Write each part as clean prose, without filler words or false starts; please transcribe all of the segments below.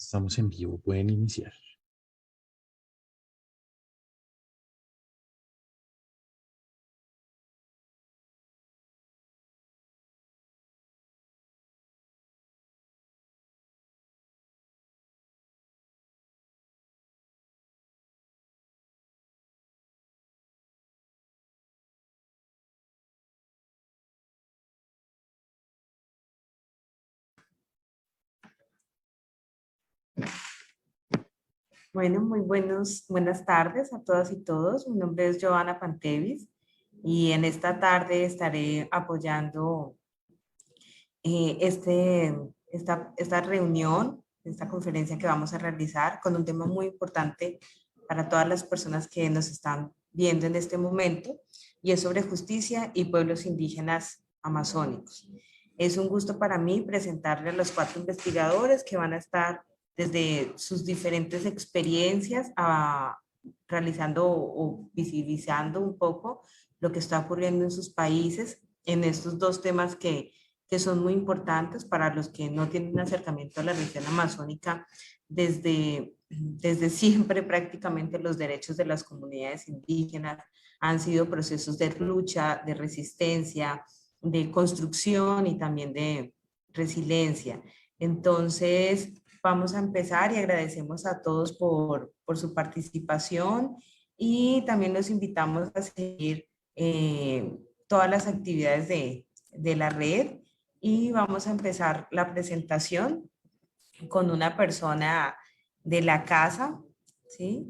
Estamos en vivo, pueden iniciar. Bueno, buenas tardes a todas y todos. Mi nombre es Joana Pantevis y en esta tarde estaré apoyando esta reunión, esta conferencia que vamos a realizar con un tema muy importante para todas las personas que nos están viendo en este momento y es sobre justicia y pueblos indígenas amazónicos. Es un gusto para mí presentarle a los 4 investigadores que van a estar desde sus diferentes experiencias realizando o visibilizando un poco lo que está ocurriendo en sus países en estos 2 temas que son muy importantes para los que no tienen un acercamiento a la región amazónica. Desde siempre prácticamente los derechos de las comunidades indígenas han sido procesos de lucha, de resistencia, de construcción y también de resiliencia. Entonces, vamos a empezar y agradecemos a todos por su participación y también los invitamos a seguir todas las actividades de la red y vamos a empezar la presentación con una persona de la casa, ¿sí?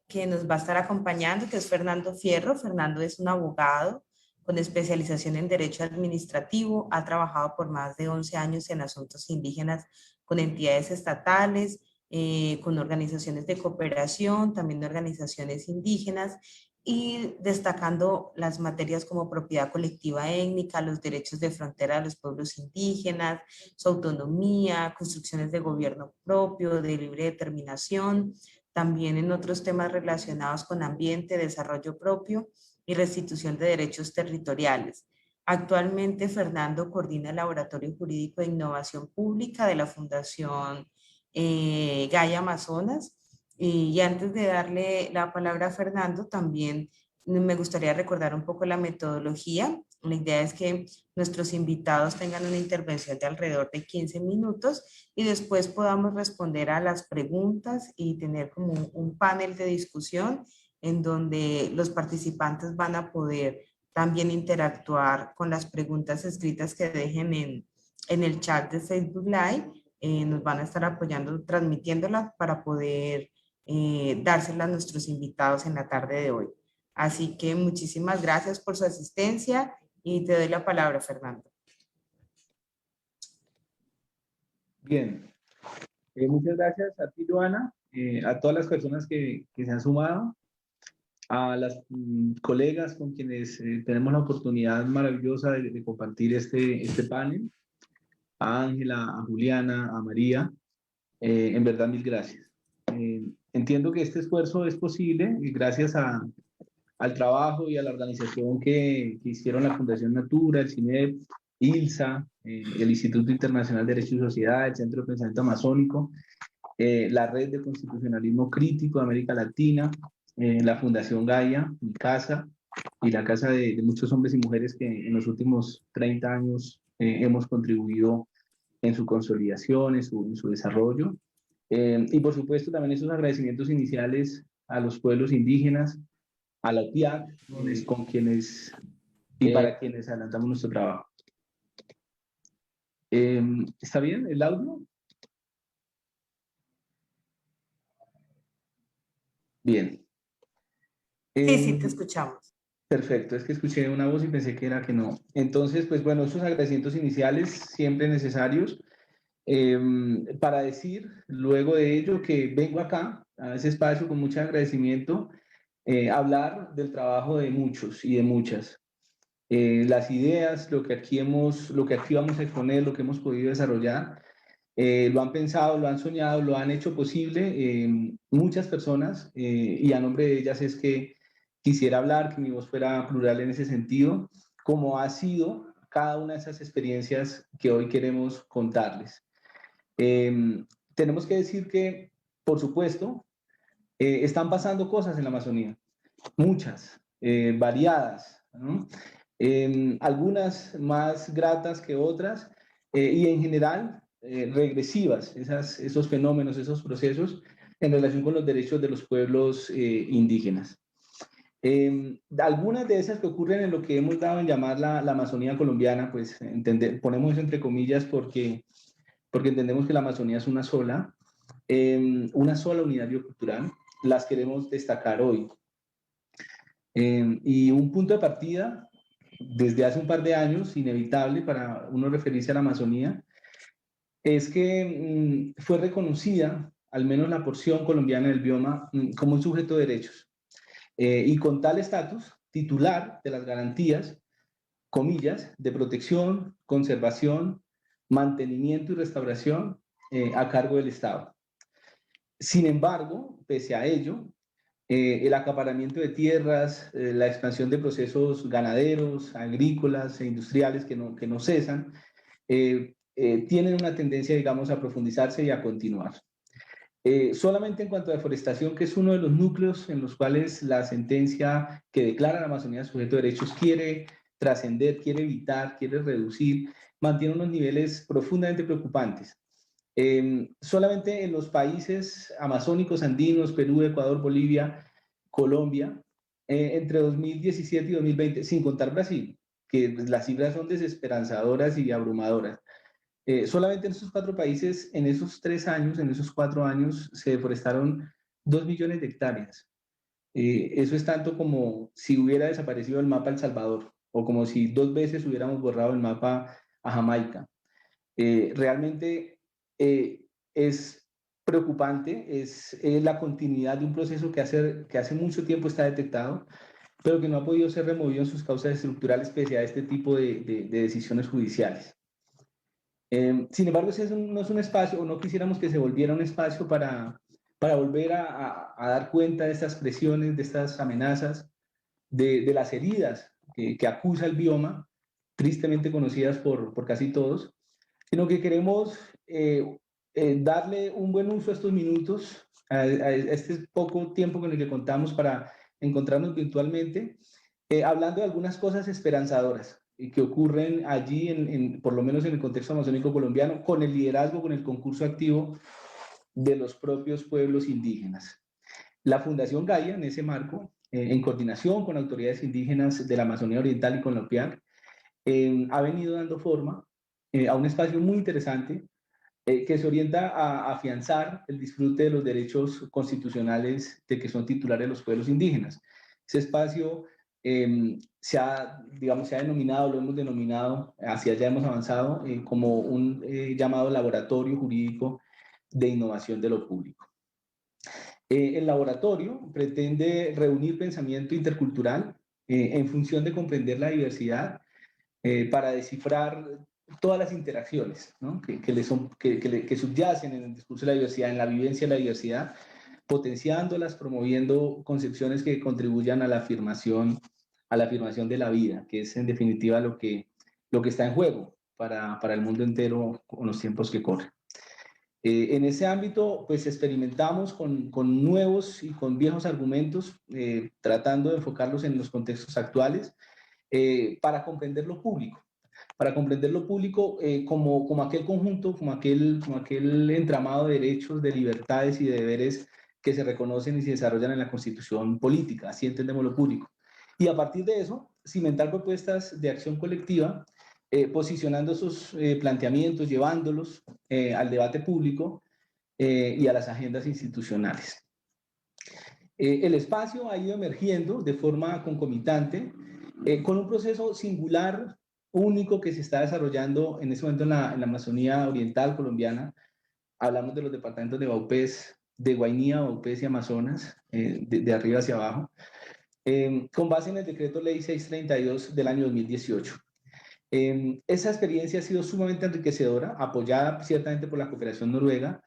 Que nos va a estar acompañando, que es Fernando Fierro. Fernando es un abogado con especialización en Derecho Administrativo, ha trabajado por más de 11 años en asuntos indígenas con entidades estatales, con organizaciones de cooperación, también de organizaciones indígenas, y destacando las materias como propiedad colectiva étnica, los derechos de frontera de los pueblos indígenas, su autonomía, construcciones de gobierno propio, de libre determinación, también en otros temas relacionados con ambiente, desarrollo propio y restitución de derechos territoriales. Actualmente, Fernando coordina el Laboratorio Jurídico de Innovación Pública de la Fundación Gaia Amazonas. Y antes de darle la palabra a Fernando, también me gustaría recordar un poco la metodología. La idea es que nuestros invitados tengan una intervención de alrededor de 15 minutos y después podamos responder a las preguntas y tener como un panel de discusión en donde los participantes van a poder también interactuar con las preguntas escritas que dejen en el chat de Facebook Live. Nos van a estar apoyando, transmitiéndolas para poder dárselas a nuestros invitados en la tarde de hoy. Así que muchísimas gracias por su asistencia y te doy la palabra, Fernando. Bien, muchas gracias a ti, Joana, a todas las personas que se han sumado, a las colegas con quienes tenemos la oportunidad maravillosa de compartir este panel, a Ángela, a Juliana, a María, en verdad mil gracias. Entiendo que este esfuerzo es posible gracias al trabajo y a la organización que hicieron la Fundación Natura, el CINEP, ILSA, el Instituto Internacional de Derecho y Sociedad, el Centro de Pensamiento Amazónico, la Red de Constitucionalismo Crítico de América Latina, la Fundación Gaia, mi casa, y la casa de muchos hombres y mujeres que en los últimos 30 años hemos contribuido en su consolidación, en su desarrollo. Y por supuesto también esos agradecimientos iniciales a los pueblos indígenas, a la UPIAC, con quienes y para quienes adelantamos nuestro trabajo. ¿Está bien el audio? Bien. Sí, te escuchamos. Perfecto, es que escuché una voz y pensé que era que no. Entonces, pues bueno, esos agradecimientos iniciales siempre necesarios para decir luego de ello que vengo acá, a ese espacio con mucho agradecimiento, hablar del trabajo de muchos y de muchas. Las ideas, lo que aquí vamos a exponer, lo que hemos podido desarrollar, lo han pensado, lo han soñado, lo han hecho posible muchas personas y a nombre de ellas es que quisiera hablar, que mi voz fuera plural en ese sentido, como ha sido cada una de esas experiencias que hoy queremos contarles. tenemos que decir que, por supuesto, están pasando cosas en la Amazonía, muchas, variadas, ¿no? Algunas más gratas que otras, y en general regresivas, esos fenómenos, esos procesos en relación con los derechos de los pueblos indígenas. Algunas de esas que ocurren en lo que hemos dado en llamar la Amazonía colombiana, pues ponemos eso entre comillas porque entendemos que la Amazonía es una sola unidad biocultural, las queremos destacar hoy. Y un punto de partida, desde hace un par de años, inevitable para uno referirse a la Amazonía, es que fue reconocida, al menos la porción colombiana del bioma, como un sujeto de derechos. Y con tal estatus, titular de las garantías, comillas, de protección, conservación, mantenimiento y restauración a cargo del Estado. Sin embargo, pese a ello, el acaparamiento de tierras, la expansión de procesos ganaderos, agrícolas e industriales que no cesan, tienen una tendencia, digamos, a profundizarse y a continuar. Solamente en cuanto a deforestación, que es uno de los núcleos en los cuales la sentencia que declara la Amazonía sujeto de derechos quiere trascender, quiere evitar, quiere reducir, mantiene unos niveles profundamente preocupantes. Solamente en los países amazónicos, andinos, Perú, Ecuador, Bolivia, Colombia, entre 2017 y 2020, sin contar Brasil, que las cifras son desesperanzadoras y abrumadoras. Solamente en estos 4 países, en esos 3 años, en esos 4 años, se deforestaron 2 millones de hectáreas. Eso es tanto como si hubiera desaparecido el mapa El Salvador, o como si 2 veces hubiéramos borrado el mapa a Jamaica. Realmente es preocupante, es la continuidad de un proceso que hace mucho tiempo está detectado, pero que no ha podido ser removido en sus causas estructurales pese a este tipo de decisiones judiciales. Sin embargo, ese no es un espacio, o no quisiéramos que se volviera un espacio para volver a dar cuenta de estas presiones, de estas amenazas, de las heridas que acusa el bioma, tristemente conocidas por casi todos, sino que queremos darle un buen uso a estos minutos, a este poco tiempo con el que contamos para encontrarnos virtualmente, hablando de algunas cosas esperanzadoras que ocurren allí, por lo menos en el contexto amazónico colombiano, con el liderazgo, con el concurso activo de los propios pueblos indígenas. La Fundación Gaia, en ese marco, en coordinación con autoridades indígenas de la Amazonía Oriental y con la OPIAC, ha venido dando forma a un espacio muy interesante que se orienta a afianzar el disfrute de los derechos constitucionales de que son titulares los pueblos indígenas. Ese espacio se ha denominado, lo hemos denominado, hacia allá hemos avanzado, como un llamado laboratorio jurídico de innovación de lo público. El laboratorio pretende reunir pensamiento intercultural en función de comprender la diversidad para descifrar todas las interacciones, ¿no? que subyacen en el discurso de la diversidad, en la vivencia de la diversidad, potenciándolas, promoviendo concepciones que contribuyan a la afirmación de la vida, que es en definitiva lo que está en juego para el mundo entero con los tiempos que corren. En ese ámbito, pues experimentamos con nuevos y con viejos argumentos, tratando de enfocarlos en los contextos actuales, para comprender lo público. Como aquel conjunto, como aquel entramado de derechos, de libertades y de deberes que se reconocen y se desarrollan en la Constitución política, así entendemos lo público. Y a partir de eso, cimentar propuestas de acción colectiva, posicionando esos planteamientos, llevándolos al debate público y a las agendas institucionales. El espacio ha ido emergiendo de forma concomitante con un proceso singular, único, que se está desarrollando en este momento en la Amazonía Oriental colombiana. Hablamos de los departamentos de Vaupés, de Guainía, Vaupés y Amazonas, de arriba hacia abajo, con base en el decreto ley 632 del año 2018. Esa experiencia ha sido sumamente enriquecedora, apoyada ciertamente por la cooperación noruega,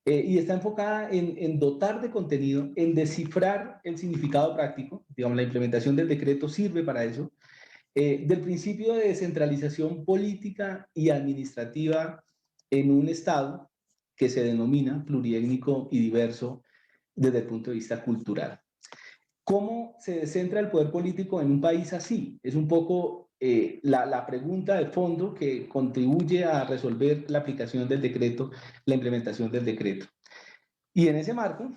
y está enfocada en dotar de contenido, en descifrar el significado práctico. Digamos, la implementación del decreto sirve para eso, del principio de descentralización política y administrativa en un Estado, que se denomina pluriétnico y diverso desde el punto de vista cultural. ¿Cómo se descentra el poder político en un país así? Es un poco la pregunta de fondo que contribuye a resolver la aplicación del decreto, la implementación del decreto. Y en ese marco,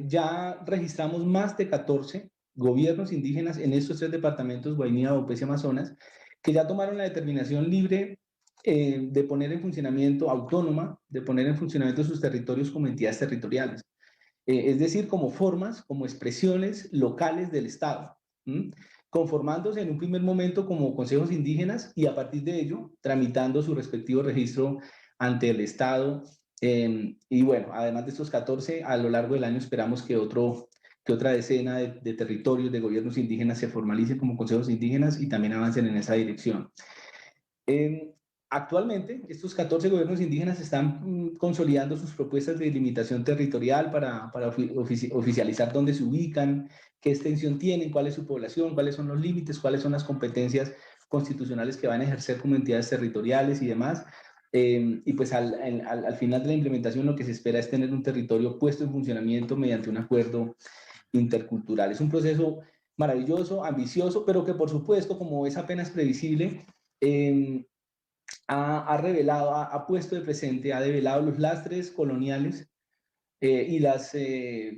ya registramos más de 14 gobiernos indígenas en estos 3 departamentos, Guainía, Vaupés y Amazonas, que ya tomaron la determinación libre de poner en funcionamiento, autónoma, de poner en funcionamiento sus territorios como entidades territoriales. Es decir, como formas, como expresiones locales del Estado, conformándose en un primer momento como consejos indígenas y a partir de ello tramitando su respectivo registro ante el Estado. Y bueno, además de estos 14, a lo largo del año esperamos que otra decena de territorios de gobiernos indígenas se formalicen como consejos indígenas y también avancen en esa dirección. Actualmente, estos 14 gobiernos indígenas están consolidando sus propuestas de limitación territorial para oficializar dónde se ubican, qué extensión tienen, cuál es su población, cuáles son los límites, cuáles son las competencias constitucionales que van a ejercer como entidades territoriales y demás. Y pues al final de la implementación lo que se espera es tener un territorio puesto en funcionamiento mediante un acuerdo intercultural. Es un proceso maravilloso, ambicioso, pero que por supuesto, como es apenas previsible, ha revelado, ha puesto de presente, ha develado los lastres coloniales y las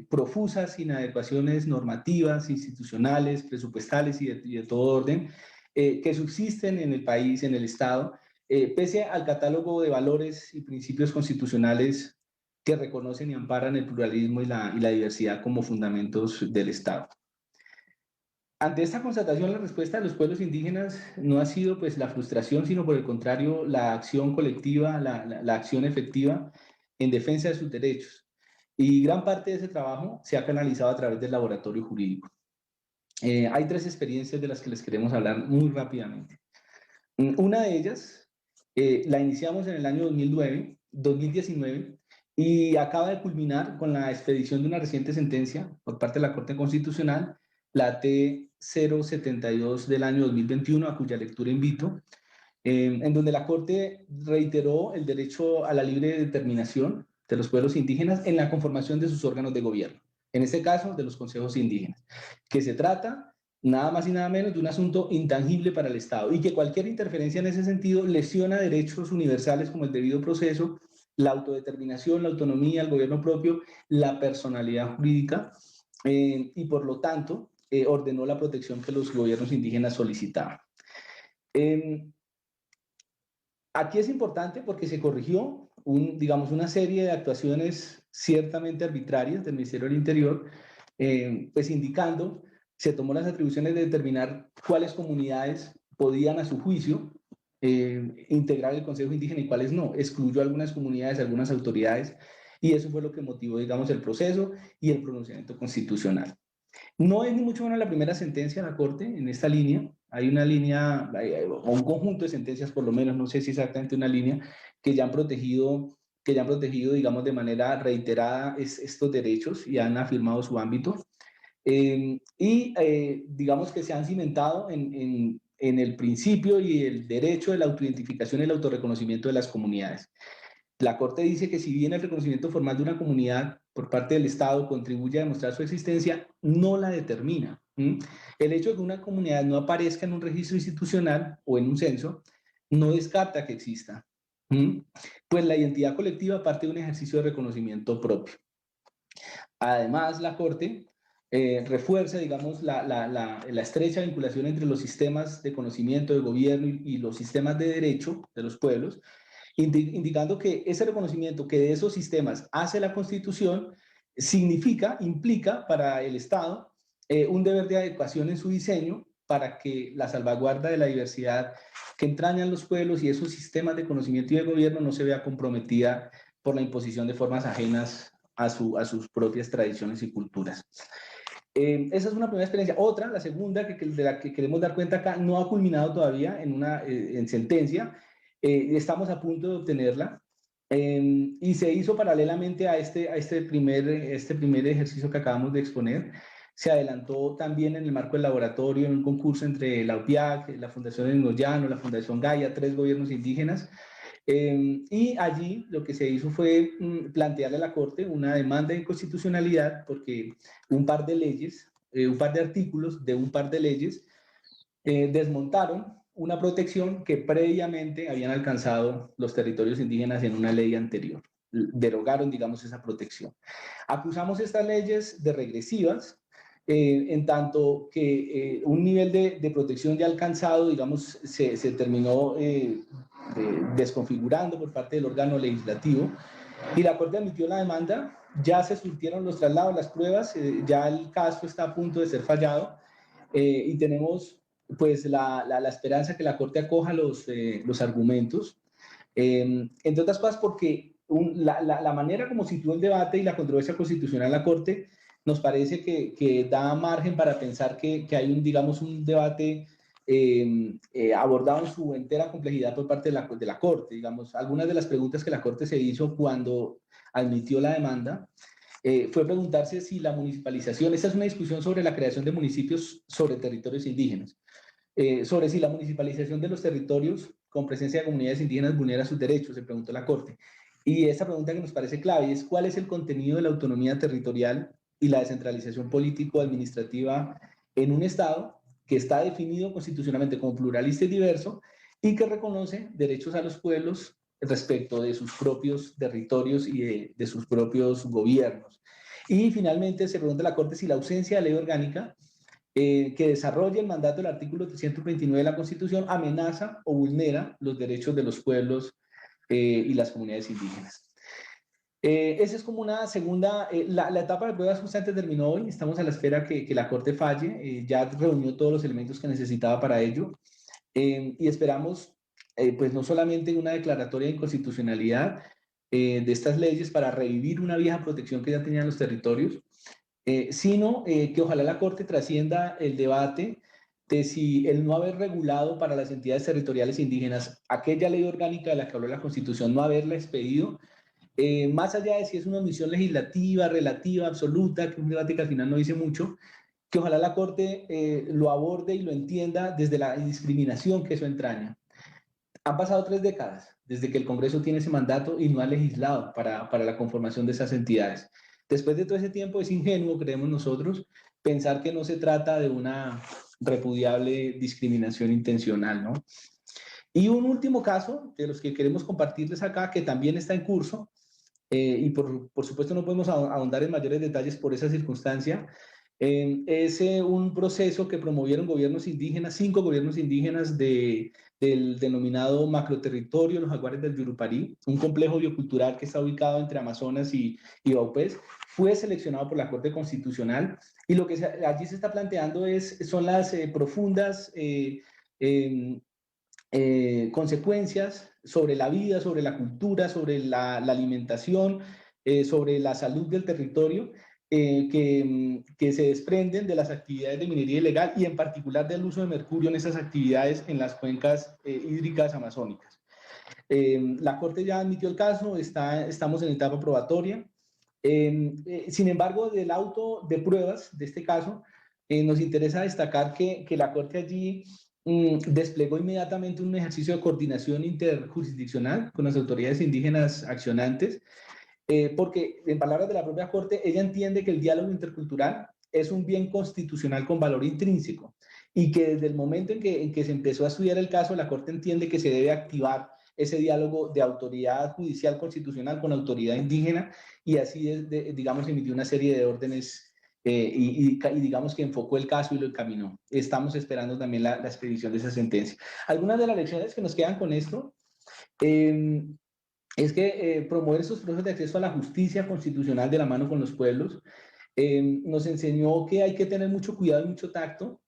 profusas inadecuaciones normativas, institucionales, presupuestales y de todo orden que subsisten en el país, en el Estado, pese al catálogo de valores y principios constitucionales que reconocen y amparan el pluralismo y la diversidad como fundamentos del Estado. Ante esta constatación, la respuesta de los pueblos indígenas no ha sido pues la frustración, sino por el contrario, la acción colectiva, la acción efectiva en defensa de sus derechos. Y gran parte de ese trabajo se ha canalizado a través del laboratorio jurídico. Hay 3 experiencias de las que les queremos hablar muy rápidamente. Una de ellas la iniciamos en el año 2019, y acaba de culminar con la expedición de una reciente sentencia por parte de la Corte Constitucional, la T072 del año 2021, a cuya lectura invito, en donde la Corte reiteró el derecho a la libre determinación de los pueblos indígenas en la conformación de sus órganos de gobierno, en este caso de los consejos indígenas, que se trata nada más y nada menos de un asunto intangible para el Estado y que cualquier interferencia en ese sentido lesiona derechos universales como el debido proceso, la autodeterminación, la autonomía, el gobierno propio, la personalidad jurídica y por lo tanto ordenó la protección que los gobiernos indígenas solicitaban. Aquí es importante porque se corrigió digamos, una serie de actuaciones ciertamente arbitrarias del Ministerio del Interior, pues indicando, se tomó las atribuciones de determinar cuáles comunidades podían a su juicio integrar el Consejo Indígena y cuáles no. Excluyó algunas comunidades, algunas autoridades, y eso fue lo que motivó, digamos, el proceso y el pronunciamiento constitucional. No es ni mucho menos la primera sentencia de la Corte en esta línea. Hay una línea, o un conjunto de sentencias por lo menos, no sé si exactamente una línea, que ya han protegido, digamos, de manera reiterada estos derechos y han afirmado su ámbito. Digamos que se han cimentado en el principio y el derecho de la autoidentificación y el autorreconocimiento de las comunidades. La Corte dice que si bien el reconocimiento formal de una comunidad por parte del Estado contribuye a demostrar su existencia, no la determina. El hecho de que una comunidad no aparezca en un registro institucional o en un censo no descarta que exista, pues la identidad colectiva parte de un ejercicio de reconocimiento propio. Además, la Corte refuerza, digamos, la estrecha vinculación entre los sistemas de conocimiento, de gobierno y los sistemas de derecho de los pueblos, indicando que ese reconocimiento que de esos sistemas hace la Constitución implica para el Estado un deber de adecuación en su diseño para que la salvaguarda de la diversidad que entrañan los pueblos y esos sistemas de conocimiento y de gobierno no se vea comprometida por la imposición de formas ajenas a sus propias tradiciones y culturas. Esa es una primera experiencia. Otra, la segunda, de la que queremos dar cuenta acá, no ha culminado todavía en sentencia. Estamos a punto de obtenerla. Y se hizo paralelamente a este primer ejercicio que acabamos de exponer. Se adelantó también en el marco del laboratorio en un concurso entre la UPIAC, la Fundación Engoyano, la Fundación Gaia, 3 gobiernos indígenas, Y allí lo que se hizo fue plantearle a la Corte una demanda de inconstitucionalidad porque un par de leyes, un par de artículos de un par de leyes desmontaron una protección que previamente habían alcanzado los territorios indígenas en una ley anterior. Derogaron, digamos, esa protección. Acusamos estas leyes de regresivas, en tanto que un nivel de protección ya alcanzado, digamos, se terminó desconfigurando por parte del órgano legislativo, y la Corte admitió la demanda, ya se surtieron los traslados, las pruebas, ya el caso está a punto de ser fallado, y tenemos pues la esperanza que la Corte acoja los argumentos, entre otras cosas porque la manera como situó el debate y la controversia constitucional la Corte nos parece que da margen para pensar que hay digamos, un debate abordado en su entera complejidad por parte de la Corte. Digamos, algunas de las preguntas que la Corte se hizo cuando admitió la demanda fue preguntarse si la municipalización, esta es una discusión sobre la creación de municipios sobre territorios indígenas, sobre si la municipalización de los territorios con presencia de comunidades indígenas vulnera sus derechos, se preguntó la Corte. Y esa pregunta que nos parece clave es cuál es el contenido de la autonomía territorial y la descentralización político-administrativa en un Estado que está definido constitucionalmente como pluralista y diverso y que reconoce derechos a los pueblos respecto de sus propios territorios y de sus propios gobiernos. Y finalmente se pregunta a la Corte si la ausencia de ley orgánica que desarrolla el mandato del artículo 329 de la Constitución amenaza o vulnera los derechos de los pueblos y las comunidades indígenas. Esa es como una segunda, la etapa de pruebas justamente terminó hoy, estamos a la espera que la Corte falle, ya reunió todos los elementos que necesitaba para ello, y esperamos pues no solamente una declaratoria de inconstitucionalidad de estas leyes para revivir una vieja protección que ya tenían los territorios, sino que ojalá la Corte trascienda el debate de si el no haber regulado para las entidades territoriales indígenas aquella ley orgánica de la que habló la Constitución, no haberla expedido, más allá de si es una omisión legislativa, relativa, absoluta, que es un debate que al final no dice mucho, que ojalá la Corte lo aborde y lo entienda desde la indiscriminación que eso entraña. Han pasado 3 décadas desde que el Congreso tiene ese mandato y no ha legislado para la conformación de esas entidades. Después de todo ese tiempo es ingenuo, creemos nosotros, pensar que no se trata de una repudiable discriminación intencional, ¿no? Y un último caso de los que queremos compartirles acá, que también está en curso, y por supuesto no podemos ahondar en mayores detalles por esa circunstancia, es un proceso que promovieron gobiernos indígenas, 5 gobiernos indígenas del denominado macroterritorio Los Jaguares del Yurupari, un complejo biocultural que está ubicado entre Amazonas y Baupés. Fue seleccionado por la Corte Constitucional y lo que allí se está planteando son las profundas consecuencias sobre la vida, sobre la cultura, sobre la alimentación, sobre la salud del territorio, que se desprenden de las actividades de minería ilegal y en particular del uso de mercurio en esas actividades en las cuencas hídricas amazónicas. La Corte ya admitió el caso, estamos en etapa probatoria. Sin embargo, del auto de pruebas de este caso, nos interesa destacar que la Corte allí desplegó inmediatamente un ejercicio de coordinación interjurisdiccional con las autoridades indígenas accionantes, porque en palabras de la propia Corte, ella entiende que el diálogo intercultural es un bien constitucional con valor intrínseco y que desde el momento en que se empezó a estudiar el caso, la Corte entiende que se debe activar ese diálogo de autoridad judicial constitucional con autoridad indígena y así, digamos, emitió una serie de órdenes y digamos que enfocó el caso y lo encaminó. Estamos esperando también la expedición de esa sentencia. Algunas de las lecciones que nos quedan con esto es que promover esos procesos de acceso a la justicia constitucional de la mano con los pueblos nos enseñó que hay que tener mucho cuidado y mucho tacto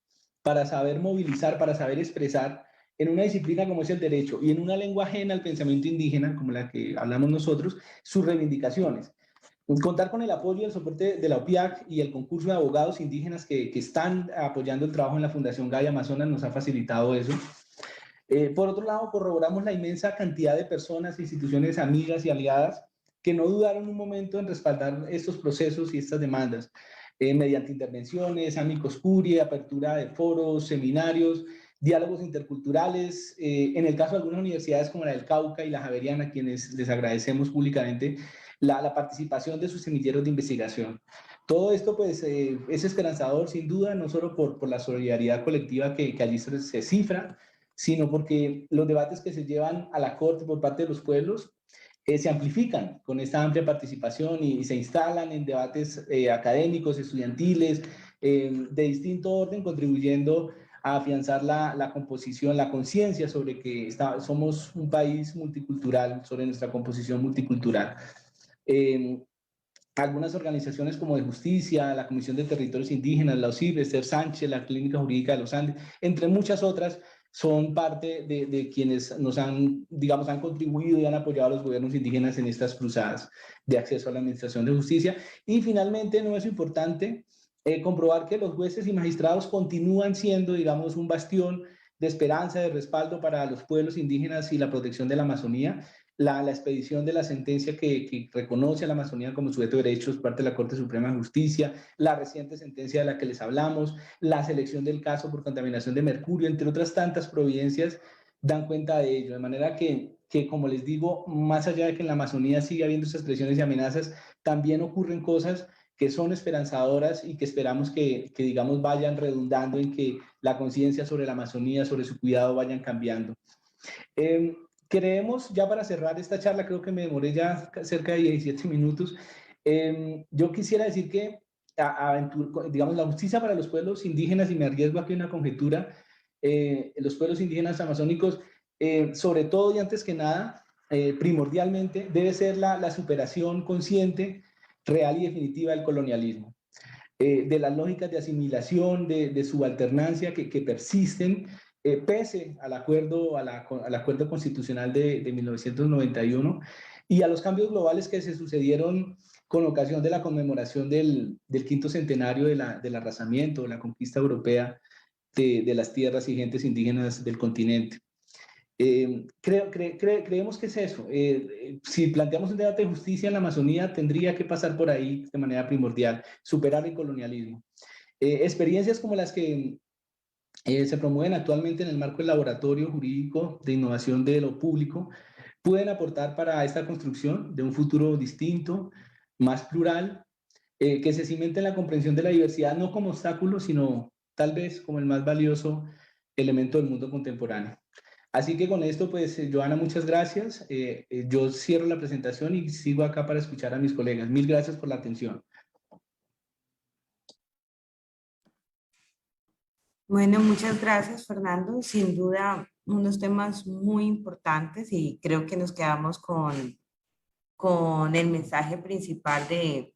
para saber movilizar, para saber expresar en una disciplina como es el derecho y en una lengua ajena al pensamiento indígena, como la que hablamos nosotros, sus reivindicaciones. Contar con el apoyo y el soporte de la OPIAC y el concurso de abogados indígenas que están apoyando el trabajo en la Fundación Gaia Amazonas nos ha facilitado eso. Por otro lado, corroboramos la inmensa cantidad de personas, instituciones amigas y aliadas que no dudaron un momento en respaldar estos procesos y estas demandas, mediante intervenciones, amicus curiae, apertura de foros, seminarios, diálogos interculturales, en el caso de algunas universidades como la del Cauca y la Javeriana, a quienes les agradecemos públicamente la participación de sus semilleros de investigación. Todo esto pues es esperanzador sin duda, no solo por la solidaridad colectiva que allí se cifra, sino porque los debates que se llevan a la Corte por parte de los pueblos se amplifican con esta amplia participación y se instalan en debates académicos, estudiantiles, de distinto orden, contribuyendo a afianzar la composición, la conciencia sobre que somos un país multicultural, sobre nuestra composición multicultural. Algunas organizaciones como de justicia, la Comisión de Territorios Indígenas, la OSIP, Esther Sánchez, la Clínica Jurídica de los Andes, entre muchas otras, son parte de quienes nos han, digamos, han contribuido y han apoyado a los gobiernos indígenas en estas cruzadas de acceso a la administración de justicia. Y finalmente, no es importante comprobar que los jueces y magistrados continúan siendo, digamos, un bastión de esperanza, de respaldo para los pueblos indígenas y la protección de la Amazonía. La expedición de la sentencia que reconoce a la Amazonía como sujeto de derechos, parte de la Corte Suprema de Justicia, la reciente sentencia de la que les hablamos, la selección del caso por contaminación de mercurio, entre otras tantas providencias, dan cuenta de ello. De manera que como les digo, más allá de que en la Amazonía sigue habiendo esas presiones y amenazas, también ocurren cosas que son esperanzadoras y que esperamos que digamos, vayan redundando en que la conciencia sobre la Amazonía, sobre su cuidado, vayan cambiando. Creemos, ya para cerrar esta charla, creo que me demoré ya cerca de 17 minutos, yo quisiera decir que, digamos, la justicia para los pueblos indígenas, y me arriesgo aquí una conjetura, los pueblos indígenas amazónicos, sobre todo y antes que nada, primordialmente, debe ser la superación consciente, real y definitiva del colonialismo. De las lógicas de asimilación, de subalternancia que persisten, pese al acuerdo constitucional de 1991 y a los cambios globales que se sucedieron con ocasión de la conmemoración del quinto centenario del arrasamiento, de la conquista europea de las tierras y gentes indígenas del continente. Creemos que es eso. Si planteamos un debate de justicia en la Amazonía, tendría que pasar por ahí de manera primordial, superar el colonialismo. Experiencias como las que se promueven actualmente en el marco del Laboratorio Jurídico de Innovación de lo Público pueden aportar para esta construcción de un futuro distinto, más plural, que se cimente en la comprensión de la diversidad no como obstáculo, sino tal vez como el más valioso elemento del mundo contemporáneo. Así que con esto, pues, Joana, muchas gracias. Yo cierro la presentación y sigo acá para escuchar a mis colegas. Mil gracias por la atención. Bueno, muchas gracias, Fernando. Sin duda, unos temas muy importantes y creo que nos quedamos con el mensaje principal de,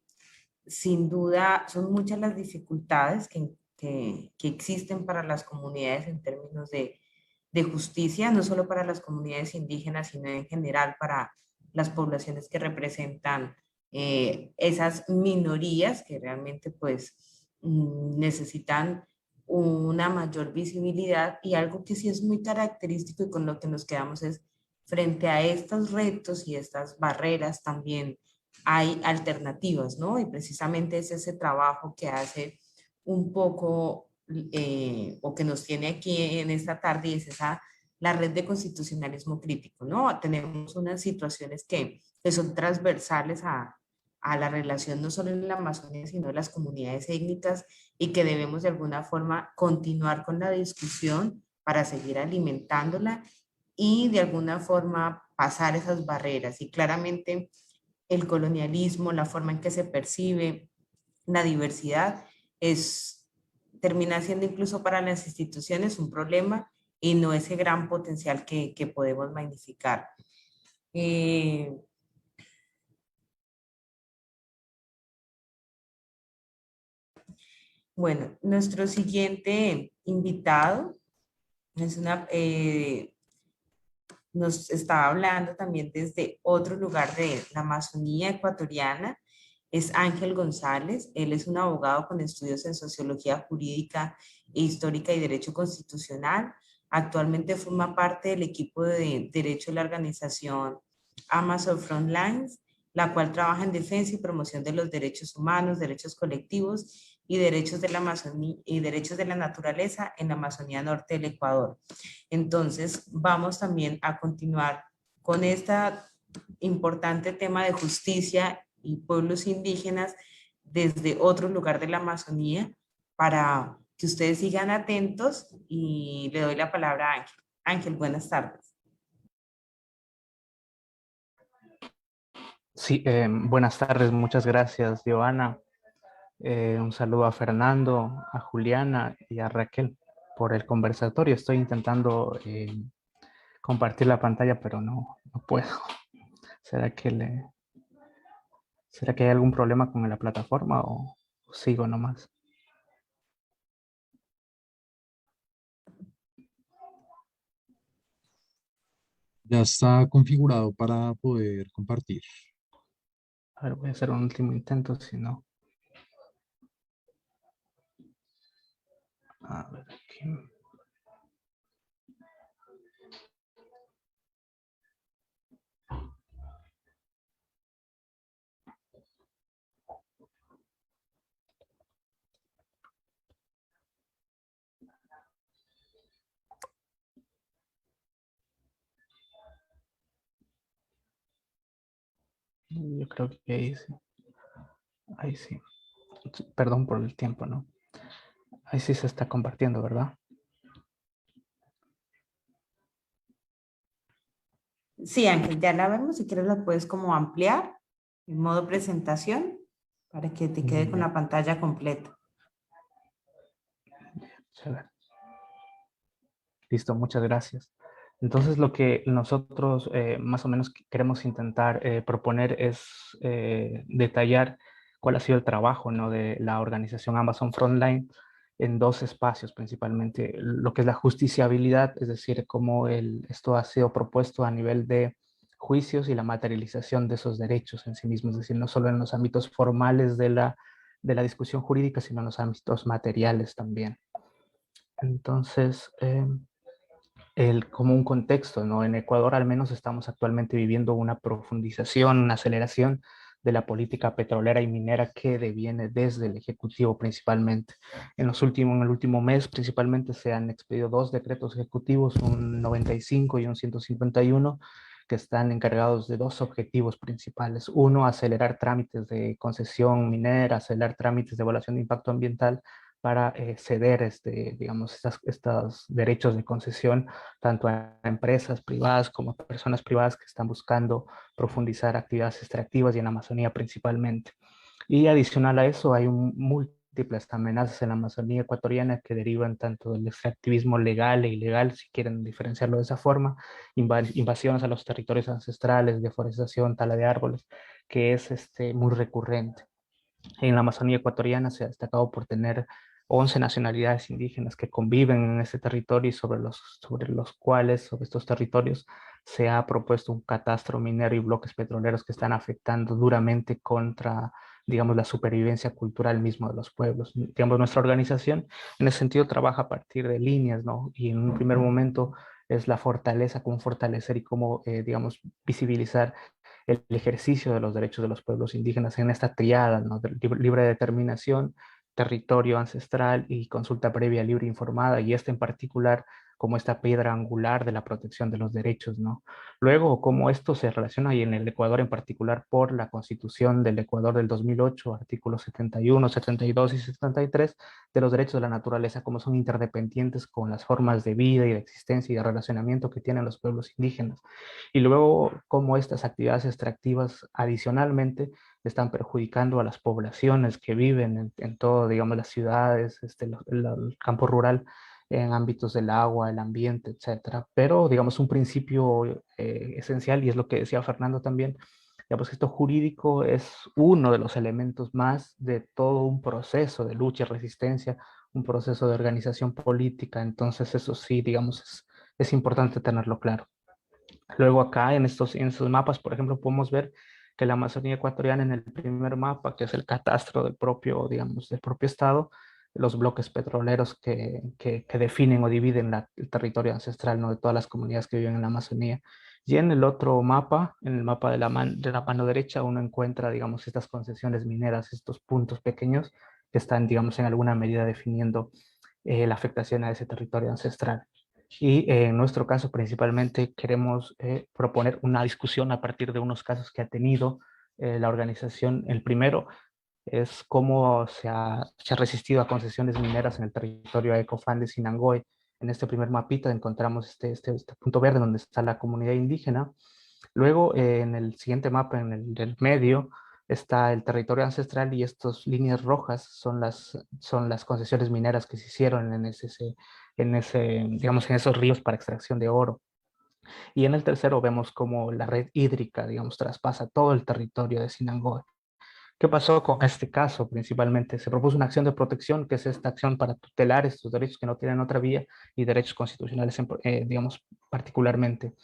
sin duda, son muchas las dificultades que existen para las comunidades en términos de justicia, no solo para las comunidades indígenas, sino en general para las poblaciones que representan esas minorías que realmente pues necesitan una mayor visibilidad, y algo que sí es muy característico y con lo que nos quedamos es frente a estos retos y estas barreras también hay alternativas, ¿no? Y precisamente es ese trabajo que hace un poco o que nos tiene aquí en esta tarde, y es la red de constitucionalismo crítico, ¿no? Tenemos unas situaciones que son transversales a la relación no solo en la Amazonía, sino en las comunidades étnicas, y que debemos de alguna forma continuar con la discusión para seguir alimentándola y de alguna forma pasar esas barreras. Y claramente el colonialismo, la forma en que se percibe la diversidad, termina siendo incluso para las instituciones un problema y no ese gran potencial que podemos magnificar. Bueno, nuestro siguiente invitado es nos está hablando también desde otro lugar de la Amazonía ecuatoriana. Es Ángel González. Él es un abogado con estudios en sociología jurídica e histórica y derecho constitucional. Actualmente forma parte del equipo de derecho de la organización Amazon Frontlines, la cual trabaja en defensa y promoción de los derechos humanos, derechos colectivos y derechos de la Amazonía y derechos de la naturaleza en la Amazonía Norte del Ecuador. Entonces, vamos también a continuar con este importante tema de justicia y pueblos indígenas desde otro lugar de la Amazonía para que ustedes sigan atentos y le doy la palabra a Ángel. Ángel, buenas tardes. Sí, buenas tardes, muchas gracias, Giovanna. Un saludo a Fernando, a Juliana y a Raquel por el conversatorio. Estoy intentando compartir la pantalla, pero no puedo. ¿Será ¿Será que hay algún problema con la plataforma o sigo nomás? Ya está configurado para poder compartir. A ver, voy a hacer un último intento, si no. A ver, aquí. Yo creo que ahí sí. Ahí sí. Perdón por el tiempo, ¿no? Ahí sí se está compartiendo, ¿verdad? Sí, Ángel, ya la vemos. Si quieres la puedes como ampliar en modo presentación para que te quede con la pantalla completa. Chévere. Listo, muchas gracias. Entonces, lo que nosotros más o menos queremos intentar proponer es detallar cuál ha sido el trabajo, ¿no?, de la organización Amazon Frontline en dos espacios principalmente. Lo que es la justiciabilidad, es decir, cómo esto ha sido propuesto a nivel de juicios y la materialización de esos derechos en sí mismos, es decir, no solo en los ámbitos formales de la discusión jurídica, sino en los ámbitos materiales también. Entonces, como un contexto, ¿no? En Ecuador al menos estamos actualmente viviendo una profundización, una aceleración de la política petrolera y minera que deviene desde el Ejecutivo principalmente. En el último mes principalmente se han expedido dos decretos ejecutivos, un 95 y un 151, que están encargados de dos objetivos principales. Uno, acelerar trámites de concesión minera, acelerar trámites de evaluación de impacto ambiental para ceder digamos, estos derechos de concesión tanto a empresas privadas como a personas privadas que están buscando profundizar actividades extractivas y en la Amazonía principalmente. Y adicional a eso hay múltiples amenazas en la Amazonía ecuatoriana que derivan tanto del extractivismo legal e ilegal, si quieren diferenciarlo de esa forma, invasiones a los territorios ancestrales, deforestación, tala de árboles, que es muy recurrente. En la Amazonía ecuatoriana se ha destacado por tener 11 nacionalidades indígenas que conviven en ese territorio y sobre estos territorios, se ha propuesto un catastro minero y bloques petroleros que están afectando duramente contra, digamos, la supervivencia cultural mismo de los pueblos. Digamos, nuestra organización en ese sentido trabaja a partir de líneas, ¿no? Y en un primer momento es la fortaleza, cómo fortalecer y cómo, digamos, visibilizar el ejercicio de los derechos de los pueblos indígenas en esta triada, ¿no?, de libre determinación, territorio ancestral y consulta previa libre e informada, y en particular como esta piedra angular de la protección de los derechos, ¿no? Luego, cómo esto se relaciona, y en el Ecuador en particular, por la Constitución del Ecuador del 2008, artículos 71, 72 y 73, de los derechos de la naturaleza, cómo son interdependientes con las formas de vida y de existencia y de relacionamiento que tienen los pueblos indígenas. Y luego, cómo estas actividades extractivas adicionalmente están perjudicando a las poblaciones que viven en todo, digamos, las ciudades, el campo rural, en ámbitos del agua, el ambiente, etcétera. Pero, digamos, un principio esencial, y es lo que decía Fernando también, digamos que esto jurídico es uno de los elementos más de todo un proceso de lucha y resistencia, un proceso de organización política. Entonces, eso sí, digamos, es importante tenerlo claro. Luego acá en estos mapas, por ejemplo, podemos ver que la Amazonía ecuatoriana, en el primer mapa, que es el catastro del propio, digamos, del propio estado, los bloques petroleros que definen o dividen el territorio ancestral, ¿no?, de todas las comunidades que viven en la Amazonía. Y en el otro mapa, en el mapa de de la mano derecha, uno encuentra, digamos, estas concesiones mineras, estos puntos pequeños que están, digamos, en alguna medida definiendo la afectación a ese territorio ancestral. Y en nuestro caso, principalmente, queremos proponer una discusión a partir de unos casos que ha tenido la organización. El primero es cómo se ha resistido a concesiones mineras en el territorio Ecofan de Sinangoe. En este primer mapita encontramos este punto verde donde está la comunidad indígena. Luego, en el siguiente mapa, en el del medio, está el territorio ancestral y estas líneas rojas son las concesiones mineras que se hicieron digamos, en esos ríos para extracción de oro. Y en el tercero vemos cómo la red hídrica, digamos, traspasa todo el territorio de Sinangoe. ¿Qué pasó con este caso principalmente? Se propuso una acción de protección, que es esta acción para tutelar estos derechos que no tienen otra vía y derechos constitucionales, digamos, particularmente.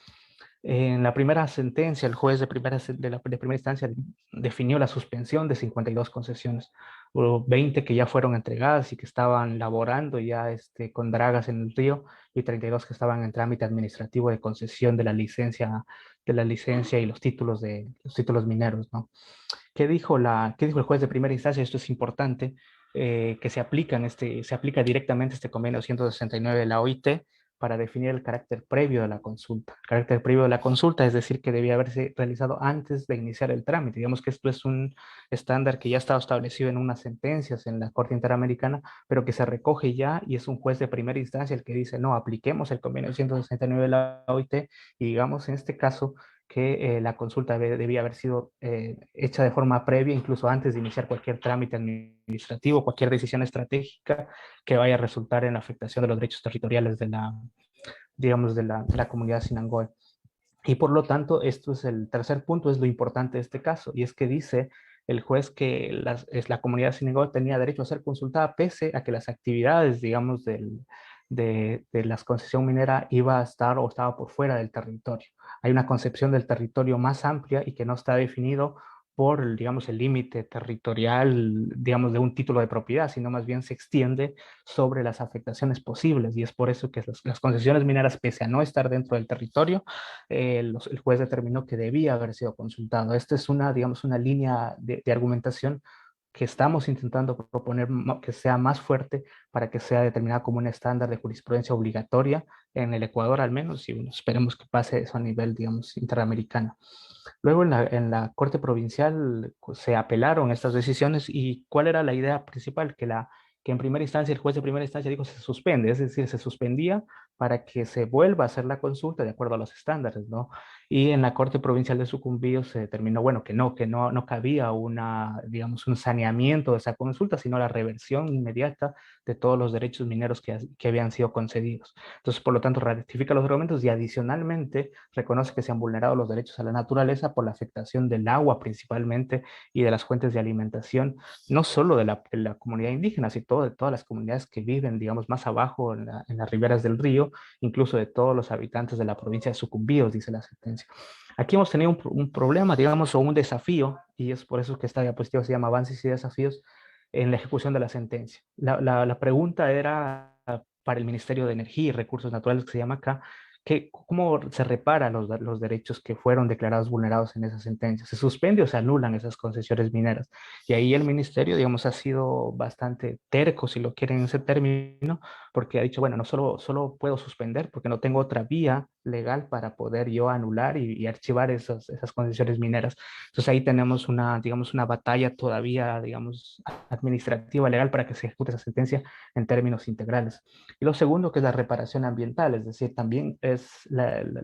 En la primera sentencia, el juez de primera instancia definió la suspensión de 52 concesiones. Hubo 20 que ya fueron entregadas y que estaban laborando ya con dragas en el río, y 32 que estaban en trámite administrativo de concesión de la licencia y los títulos mineros, ¿no? ¿Qué dijo el juez de primera instancia? Esto es importante, que se aplica directamente este convenio 169 de la OIT para definir el carácter previo de la consulta. El carácter previo de la consulta, es decir, que debía haberse realizado antes de iniciar el trámite. Digamos que esto es un estándar que ya ha estado establecido en unas sentencias en la Corte Interamericana, pero que se recoge ya, y es un juez de primera instancia el que dice, no, apliquemos el convenio 169 de la OIT, y digamos en este caso que la consulta debía haber sido hecha de forma previa, incluso antes de iniciar cualquier trámite administrativo, cualquier decisión estratégica que vaya a resultar en la afectación de los derechos territoriales digamos, de la comunidad Sinangoe. Y por lo tanto, esto es el tercer punto, es lo importante de este caso, y es que dice el juez que la comunidad Sinangoe tenía derecho a ser consultada pese a que las actividades, digamos, de la concesión minera iba a estar o estaba por fuera del territorio. Hay una concepción del territorio más amplia y que no está definido por, digamos, el límite territorial, digamos, de un título de propiedad, sino más bien se extiende sobre las afectaciones posibles, y es por eso que las concesiones mineras, pese a no estar dentro del territorio, el juez determinó que debía haber sido consultado. Esta es digamos, una línea de argumentación que estamos intentando proponer que sea más fuerte para que sea determinada como un estándar de jurisprudencia obligatoria en el Ecuador al menos, y bueno, esperemos que pase eso a nivel, digamos, interamericano. Luego en la Corte Provincial se apelaron estas decisiones, y ¿cuál era la idea principal? Que en primera instancia el juez de primera instancia dijo se suspende, es decir, se suspendía para que se vuelva a hacer la consulta de acuerdo a los estándares, ¿no? Y en la Corte Provincial de Sucumbíos se determinó, bueno, no cabía digamos, un saneamiento de esa consulta, sino la reversión inmediata de todos los derechos mineros que habían sido concedidos. Entonces, por lo tanto, ratifica los argumentos y adicionalmente reconoce que se han vulnerado los derechos a la naturaleza por la afectación del agua principalmente y de las fuentes de alimentación, no solo de la comunidad indígena, sino de todas las comunidades que viven, digamos, más abajo en las riberas del río, incluso de todos los habitantes de la provincia de Sucumbíos, dice la sentencia. Aquí hemos tenido un problema, digamos, o un desafío, y es por eso que esta diapositiva se llama Avances y Desafíos en la ejecución de la sentencia. La pregunta era para el Ministerio de Energía y Recursos Naturales, que se llama acá, ¿cómo se reparan los derechos que fueron declarados vulnerados en esa sentencia? ¿Se suspende o se anulan esas concesiones mineras? Y ahí el ministerio, digamos, ha sido bastante terco, si lo quieren en ese término, porque ha dicho, bueno, no solo puedo suspender porque no tengo otra vía legal para poder yo anular y archivar esas concesiones mineras. Entonces ahí tenemos digamos, una batalla todavía, digamos, administrativa, legal, para que se ejecute esa sentencia en términos integrales. Y lo segundo, que es la reparación ambiental, es decir, también es,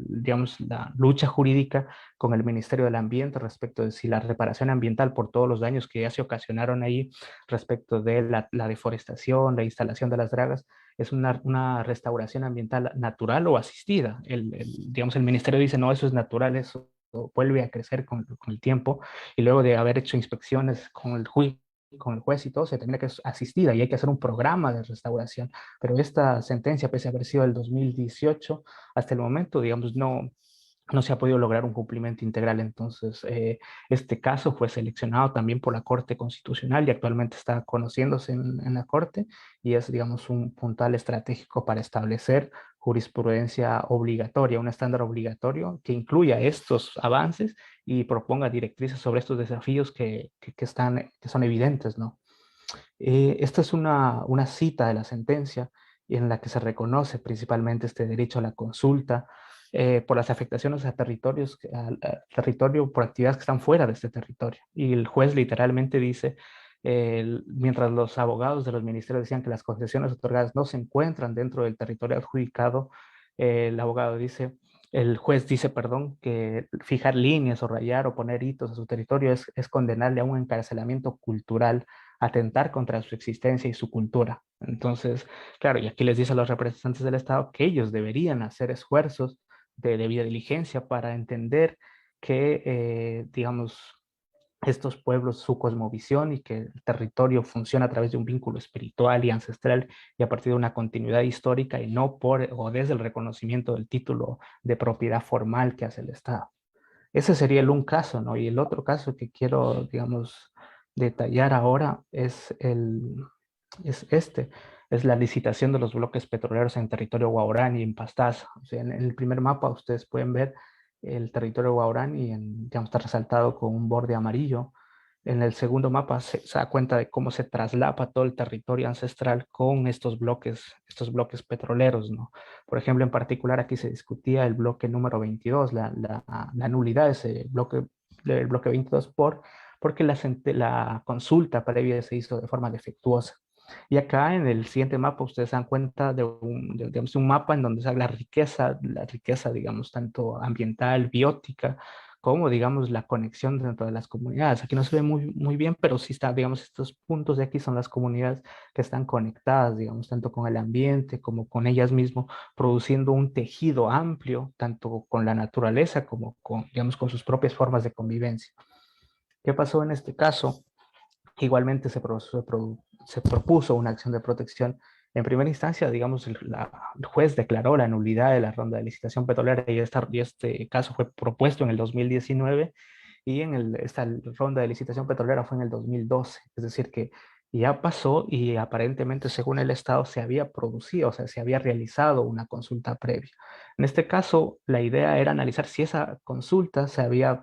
digamos, la lucha jurídica con el Ministerio del Ambiente respecto de si la reparación ambiental por todos los daños que ya se ocasionaron ahí respecto de la deforestación, la instalación de las dragas, es una restauración ambiental natural o asistida. Digamos, el ministerio dice, no, eso es natural, eso vuelve a crecer con el tiempo, y luego de haber hecho inspecciones con el juez y todo, se determina que es asistida y hay que hacer un programa de restauración. Pero esta sentencia, pese a haber sido del 2018, hasta el momento, digamos, no se ha podido lograr un cumplimiento integral. Entonces, este caso fue seleccionado también por la Corte Constitucional y actualmente está conociéndose en la Corte, y es, digamos, un puntal estratégico para establecer jurisprudencia obligatoria, un estándar obligatorio que incluya estos avances y proponga directrices sobre estos desafíos que son evidentes, ¿no? Esta es una cita de la sentencia en la que se reconoce principalmente este derecho a la consulta por las afectaciones a territorios, al territorio por actividades que están fuera de este territorio. Y el juez literalmente dice, mientras los abogados de los ministerios decían que las concesiones otorgadas no se encuentran dentro del territorio adjudicado, el abogado dice, el juez dice, perdón, que fijar líneas o rayar o poner hitos a su territorio es condenarle a un encarcelamiento cultural, atentar contra su existencia y su cultura. Entonces, claro, y aquí les dice a los representantes del Estado que ellos deberían hacer esfuerzos de debida diligencia para entender que, digamos, estos pueblos, su cosmovisión y que el territorio funciona a través de un vínculo espiritual y ancestral y a partir de una continuidad histórica y no por o desde el reconocimiento del título de propiedad formal que hace el Estado. Ese sería un caso, ¿no? Y el otro caso que quiero, digamos, detallar ahora es la licitación de los bloques petroleros en territorio Guaurani, en Pastaza. O sea, en el primer mapa ustedes pueden ver el territorio Guaurani, digamos, está resaltado con un borde amarillo. En el segundo mapa se da cuenta de cómo se traslapa todo el territorio ancestral con estos bloques petroleros, ¿no? Por ejemplo, en particular aquí se discutía el bloque número 22, la nulidad de ese bloque, del bloque 22 porque la consulta previa se hizo de forma defectuosa. Y acá en el siguiente mapa ustedes se dan cuenta digamos, un mapa en donde está la riqueza, digamos, tanto ambiental, biótica, como, digamos, la conexión dentro de las comunidades. Aquí no se ve muy bien, pero sí está, digamos, estos puntos de aquí son las comunidades que están conectadas, digamos, tanto con el ambiente como con ellas mismas, produciendo un tejido amplio, tanto con la naturaleza como con, digamos, con sus propias formas de convivencia. ¿Qué pasó en este caso? Igualmente se propuso una acción de protección. En primera instancia, digamos, el juez declaró la nulidad de la ronda de licitación petrolera y este caso fue propuesto en el 2019 y esta ronda de licitación petrolera fue en el 2012. Es decir, que ya pasó y aparentemente, según el Estado, se había producido, o sea, se había realizado una consulta previa. En este caso, la idea era analizar si esa consulta se había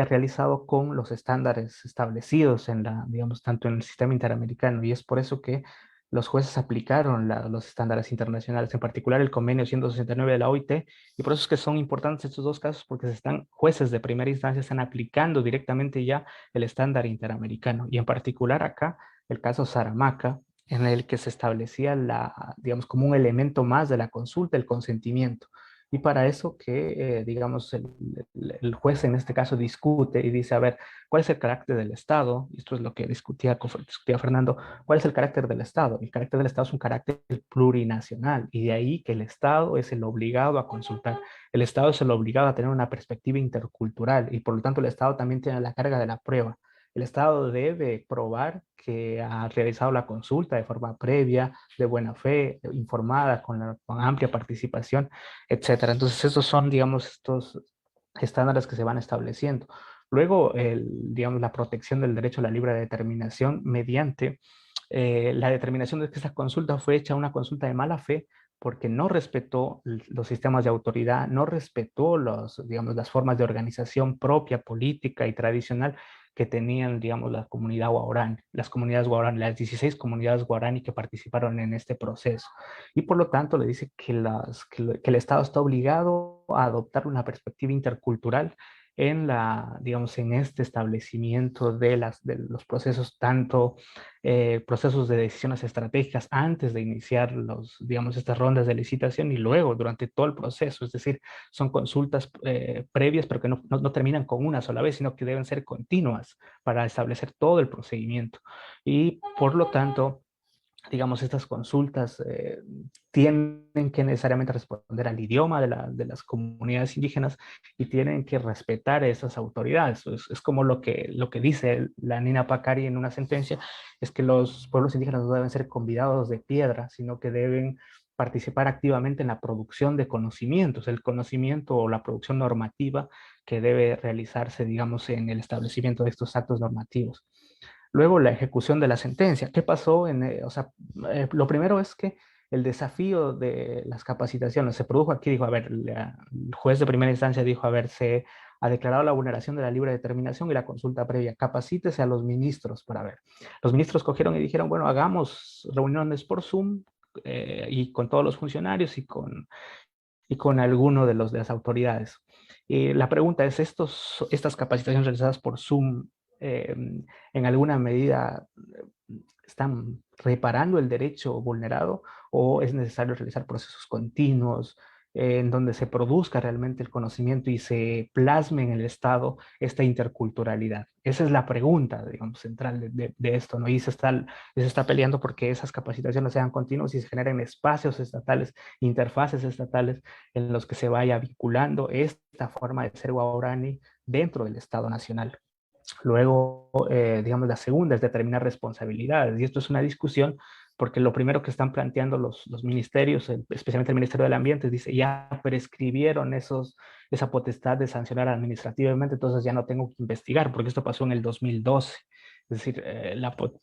realizado con los estándares establecidos digamos, tanto en el sistema interamericano, y es por eso que los jueces aplicaron los estándares internacionales, en particular el convenio 169 de la OIT, y por eso es que son importantes estos dos casos, porque jueces de primera instancia están aplicando directamente ya el estándar interamericano, y en particular acá el caso Saramaca, en el que se establecía digamos, como un elemento más de la consulta, el consentimiento. Y para eso digamos, el juez en este caso discute y dice, a ver, ¿cuál es el carácter del Estado? Y esto es lo que discutía Fernando, ¿cuál es el carácter del Estado? El carácter del Estado es un carácter plurinacional y de ahí que el Estado es el obligado a consultar. El Estado es el obligado a tener una perspectiva intercultural y por lo tanto el Estado también tiene la carga de la prueba. El Estado debe probar que ha realizado la consulta de forma previa, de buena fe, informada, con amplia participación, etcétera. Entonces, estos son, digamos, estos estándares que se van estableciendo. Luego, digamos, la protección del derecho a la libre determinación mediante la determinación de que esta consulta fue hecha una consulta de mala fe porque no respetó los sistemas de autoridad, no respetó digamos, las formas de organización propia, política y tradicional que tenían, digamos, la comunidad guaraní, las comunidades guaraní, las 16 comunidades guaraní que participaron en este proceso. Y por lo tanto le dice que el Estado está obligado a adoptar una perspectiva intercultural digamos, en este establecimiento de los procesos, tanto procesos de decisiones estratégicas antes de iniciar digamos, estas rondas de licitación y luego durante todo el proceso. Es decir, son consultas previas, pero que no terminan con una sola vez, sino que deben ser continuas para establecer todo el procedimiento. Y por lo tanto, digamos, estas consultas tienen que necesariamente responder al idioma de las comunidades indígenas y tienen que respetar esas autoridades. Es como lo que dice la Nina Pacari en una sentencia, es que los pueblos indígenas no deben ser convidados de piedra, sino que deben participar activamente en la producción de conocimientos, el conocimiento o la producción normativa que debe realizarse, digamos, en el establecimiento de estos actos normativos. Luego, la ejecución de la sentencia. ¿Qué pasó? O sea, lo primero es que el desafío de las capacitaciones se produjo aquí, dijo, a ver, el juez de primera instancia dijo, a ver, se ha declarado la vulneración de la libre determinación y la consulta previa, capacítese a los ministros para ver. Los ministros cogieron y dijeron, bueno, hagamos reuniones por Zoom y con todos los funcionarios y con alguno de las autoridades. Y la pregunta es, estas capacitaciones realizadas por Zoom, en alguna medida, están reparando el derecho vulnerado o es necesario realizar procesos continuos en donde se produzca realmente el conocimiento y se plasme en el Estado esta interculturalidad? Esa es la pregunta, digamos, central de esto, ¿no? Y se está peleando porque esas capacitaciones sean continuas y se generen espacios estatales, interfaces estatales en los que se vaya vinculando esta forma de ser guaraní dentro del Estado Nacional. Luego, digamos, la segunda es determinar responsabilidades. Y esto es una discusión porque lo primero que están planteando los ministerios, especialmente el Ministerio del Ambiente, dice, ya prescribieron esa potestad de sancionar administrativamente, entonces ya no tengo que investigar, porque esto pasó en el 2012. Es decir,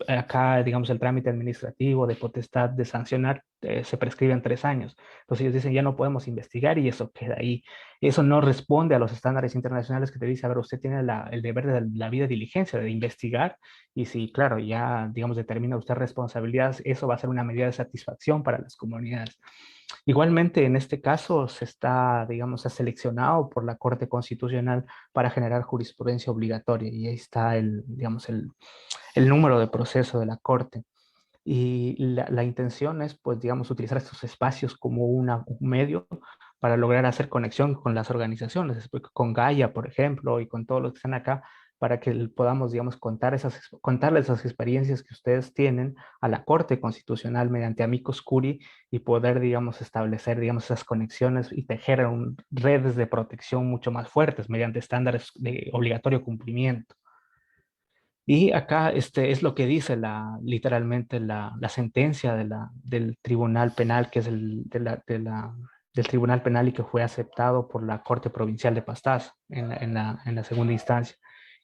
acá, digamos, el trámite administrativo de potestad de sancionar se prescribe en 3 años. Entonces ellos dicen, ya no podemos investigar y eso queda ahí. Eso no responde a los estándares internacionales que te dice, a ver, usted tiene el deber de la vida diligencia, de investigar, y si, claro, ya, digamos, determina usted responsabilidades, eso va a ser una medida de satisfacción para las comunidades. Igualmente, en este caso, digamos, se ha seleccionado por la Corte Constitucional para generar jurisprudencia obligatoria, y ahí está digamos, el número de proceso de la Corte. Y la intención es, pues, digamos, utilizar estos espacios como un medio para lograr hacer conexión con las organizaciones, con Gaia, por ejemplo, y con todos los que están acá, para que podamos, digamos, contarles esas experiencias que ustedes tienen a la Corte Constitucional mediante amicus curiae y poder, digamos, establecer, digamos, esas conexiones y tejer redes de protección mucho más fuertes mediante estándares de obligatorio cumplimiento. Y acá es lo que dice literalmente la sentencia del Tribunal Penal, que es del Tribunal Penal y que fue aceptado por la Corte Provincial de Pastaza en la segunda instancia.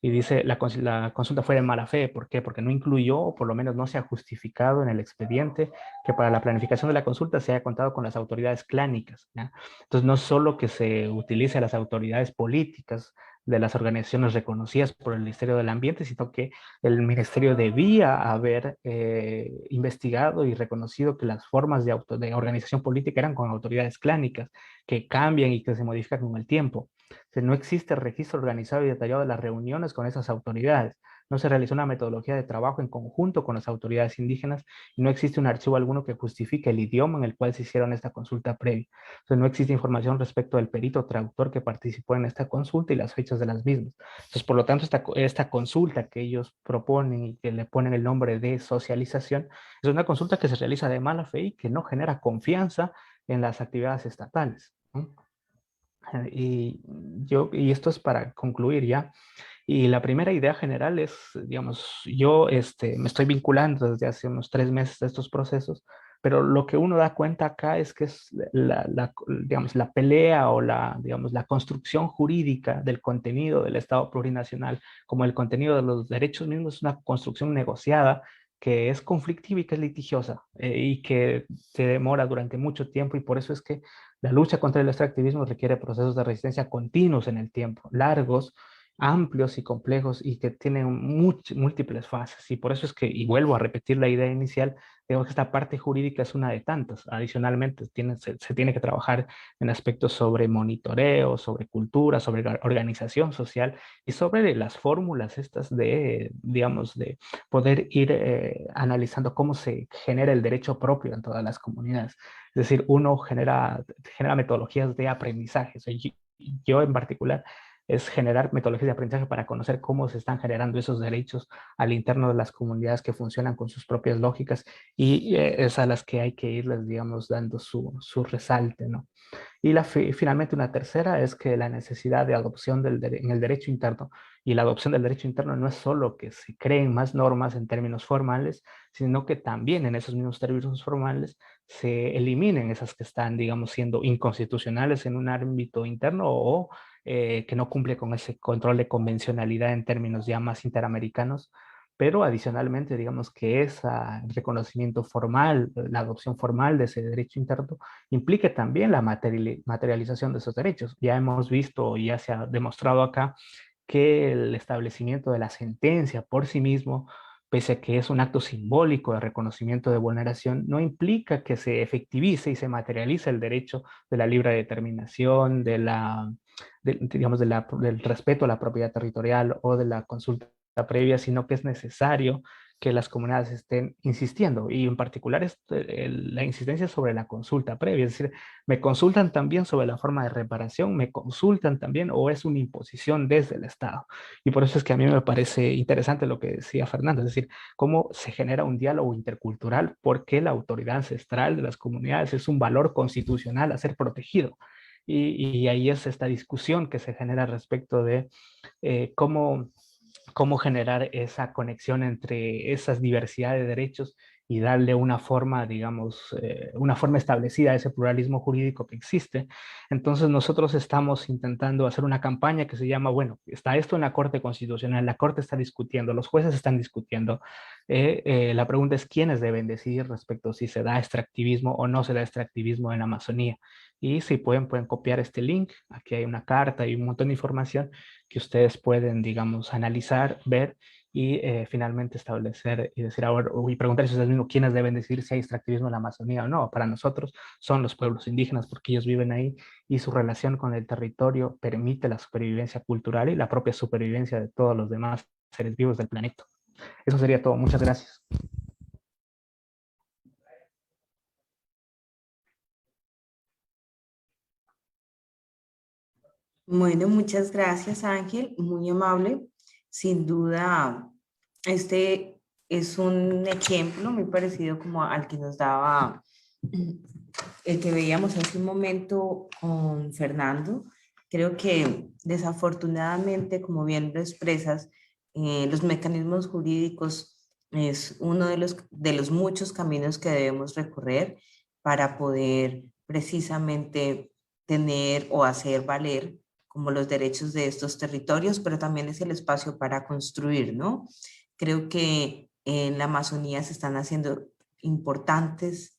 Y dice, la consulta fue de mala fe. ¿Por qué? Porque no incluyó, o por lo menos no se ha justificado en el expediente, que para la planificación de la consulta se haya contado con las autoridades clánicas, ¿ya? Entonces, no solo que se utilice a las autoridades políticas de las organizaciones reconocidas por el Ministerio del Ambiente, sino que el Ministerio debía haber investigado y reconocido que las formas de organización política eran con autoridades clánicas, que cambian y que se modifican con el tiempo. O sea, no existe registro organizado y detallado de las reuniones con esas autoridades. No se realizó una metodología de trabajo en conjunto con las autoridades indígenas y no existe un archivo alguno que justifique el idioma en el cual se hicieron esta consulta previa. O sea, no existe información respecto del perito traductor que participó en esta consulta y las fechas de las mismas. Entonces, por lo tanto, esta consulta que ellos proponen y que le ponen el nombre de socialización es una consulta que se realiza de mala fe y que no genera confianza en las actividades estatales, ¿no? Y esto es para concluir ya. Y la primera idea general es, digamos, yo me estoy vinculando desde hace unos 3 meses a estos procesos, pero lo que uno da cuenta acá es que es digamos, la pelea o digamos, la construcción jurídica del contenido del Estado plurinacional, como el contenido de los derechos mismos, es una construcción negociada que es conflictiva y que es litigiosa y que se demora durante mucho tiempo, y por eso es que la lucha contra el extractivismo requiere procesos de resistencia continuos en el tiempo, largos, amplios y complejos y que tienen múltiples fases. Y por eso es que, y vuelvo a repetir la idea inicial, digo que esta parte jurídica es una de tantas. Adicionalmente, se tiene que trabajar en aspectos sobre monitoreo, sobre cultura, sobre organización social y sobre las fórmulas estas digamos, de poder ir analizando cómo se genera el derecho propio en todas las comunidades. Es decir, uno genera metodologías de aprendizaje. O sea, yo en particular es generar metodologías de aprendizaje para conocer cómo se están generando esos derechos al interno de las comunidades que funcionan con sus propias lógicas, y es a las que hay que irles, digamos, dando su resalte, ¿no? Y finalmente una tercera es que la necesidad de adopción en el derecho interno, y la adopción del derecho interno no es solo que se creen más normas en términos formales, sino que también en esos mismos términos formales se eliminen esas que están, digamos, siendo inconstitucionales en un ámbito interno o que no cumple con ese control de convencionalidad en términos ya más interamericanos, pero adicionalmente, digamos que ese reconocimiento formal, la adopción formal de ese derecho interno, implique también la materialización de esos derechos. Ya hemos visto, ya se ha demostrado acá, que el establecimiento de la sentencia por sí mismo, pese a que es un acto simbólico de reconocimiento de vulneración, no implica que se efectivice y se materialice el derecho de la libre determinación, digamos, del respeto a la propiedad territorial o de la consulta previa, sino que es necesario que las comunidades estén insistiendo, y en particular la insistencia sobre la consulta previa, es decir, me consultan también sobre la forma de reparación, me consultan también, o es una imposición desde el Estado. Y por eso es que a mí me parece interesante lo que decía Fernando, es decir, cómo se genera un diálogo intercultural, porque la autoridad ancestral de las comunidades es un valor constitucional a ser protegido. Y ahí es esta discusión que se genera respecto de cómo generar esa conexión entre esas diversidades de derechos y darle una forma, digamos, una forma establecida a ese pluralismo jurídico que existe. Entonces nosotros estamos intentando hacer una campaña que se llama, bueno, está esto en la Corte Constitucional, la Corte está discutiendo, los jueces están discutiendo. La pregunta es quiénes deben decidir respecto a si se da extractivismo o no se da extractivismo en la Amazonía. Y si pueden copiar este link, aquí hay una carta y un montón de información que ustedes pueden, digamos, analizar, ver y finalmente establecer y decir ahora, y preguntarse ustedes mismos quiénes deben decidir si hay extractivismo en la Amazonía o no. Para nosotros son los pueblos indígenas porque ellos viven ahí y su relación con el territorio permite la supervivencia cultural y la propia supervivencia de todos los demás seres vivos del planeta. Eso sería todo. Muchas gracias. Bueno, muchas gracias, Ángel, muy amable. Sin duda, este es un ejemplo muy parecido como al que nos daba el que veíamos hace un momento con Fernando. Creo que desafortunadamente, como bien lo expresas, los mecanismos jurídicos es uno de los muchos caminos que debemos recorrer para poder precisamente tener o hacer valer como los derechos de estos territorios, pero también es el espacio para construir, ¿no? Creo que en la Amazonía se están haciendo importantes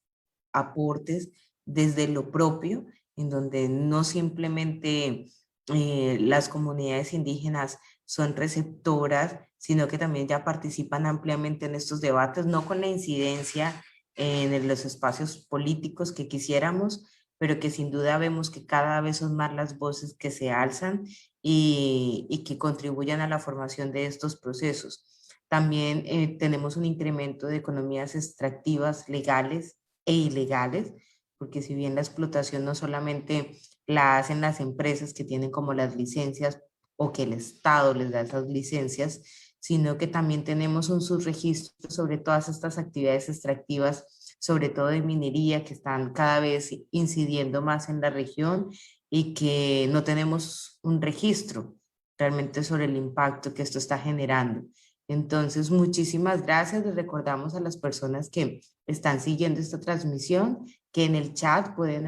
aportes desde lo propio, en donde no simplemente las comunidades indígenas son receptoras, sino que también ya participan ampliamente en estos debates, no con la incidencia en los espacios políticos que quisiéramos, pero que sin duda vemos que cada vez son más las voces que se alzan y que contribuyan a la formación de estos procesos. También tenemos un incremento de economías extractivas legales e ilegales, porque si bien la explotación no solamente la hacen las empresas que tienen como las licencias o que el Estado les da esas licencias, sino que también tenemos un subregistro sobre todas estas actividades extractivas, sobre todo de minería, que están cada vez incidiendo más en la región y que no tenemos un registro realmente sobre el impacto que esto está generando. Entonces, muchísimas gracias. Les recordamos a las personas que están siguiendo esta transmisión que en el chat pueden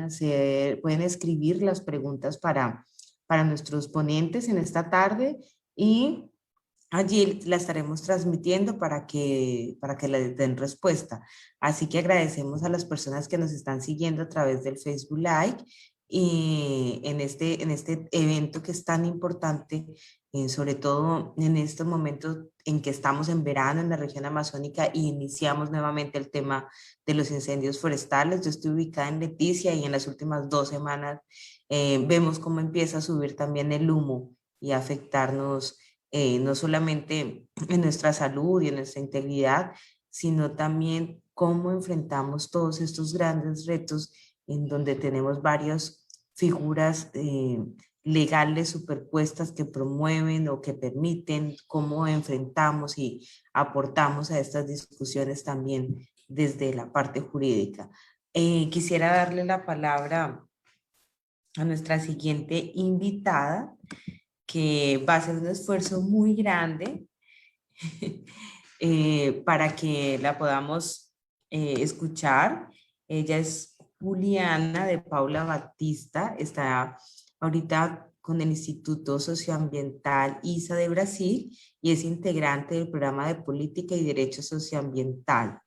escribir las preguntas para nuestros ponentes en esta tarde y allí la estaremos transmitiendo para que le den respuesta. Así que agradecemos a las personas que nos están siguiendo a través del Facebook Live y en este evento que es tan importante, sobre todo en estos momentos en que estamos en verano en la región amazónica y iniciamos nuevamente el tema de los incendios forestales. Yo estoy ubicada en Leticia y en las últimas 2 semanas vemos cómo empieza a subir también el humo y a afectarnos no solamente en nuestra salud y en nuestra integridad, sino también cómo enfrentamos todos estos grandes retos en donde tenemos varias figuras legales superpuestas que promueven o que permiten cómo enfrentamos y aportamos a estas discusiones también desde la parte jurídica. Quisiera darle la palabra a nuestra siguiente invitada, que va a hacer un esfuerzo muy grande para que la podamos escuchar. Ella es Juliana de Paula Batista, está ahorita con el Instituto Socioambiental ISA de Brasil y es integrante del programa de Política y Derecho Socioambiental.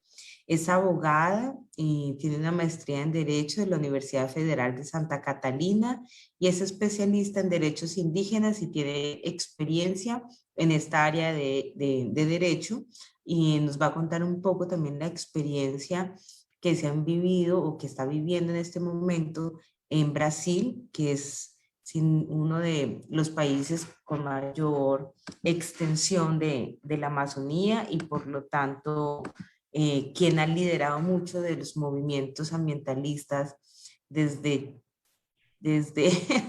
Es abogada y tiene una maestría en Derecho de la Universidad Federal de Santa Catalina y es especialista en derechos indígenas y tiene experiencia en esta área de Derecho, y nos va a contar un poco también la experiencia que se han vivido o que está viviendo en este momento en Brasil, que es uno de los países con mayor extensión de la Amazonía y por lo tanto quien ha liderado mucho de los movimientos ambientalistas desde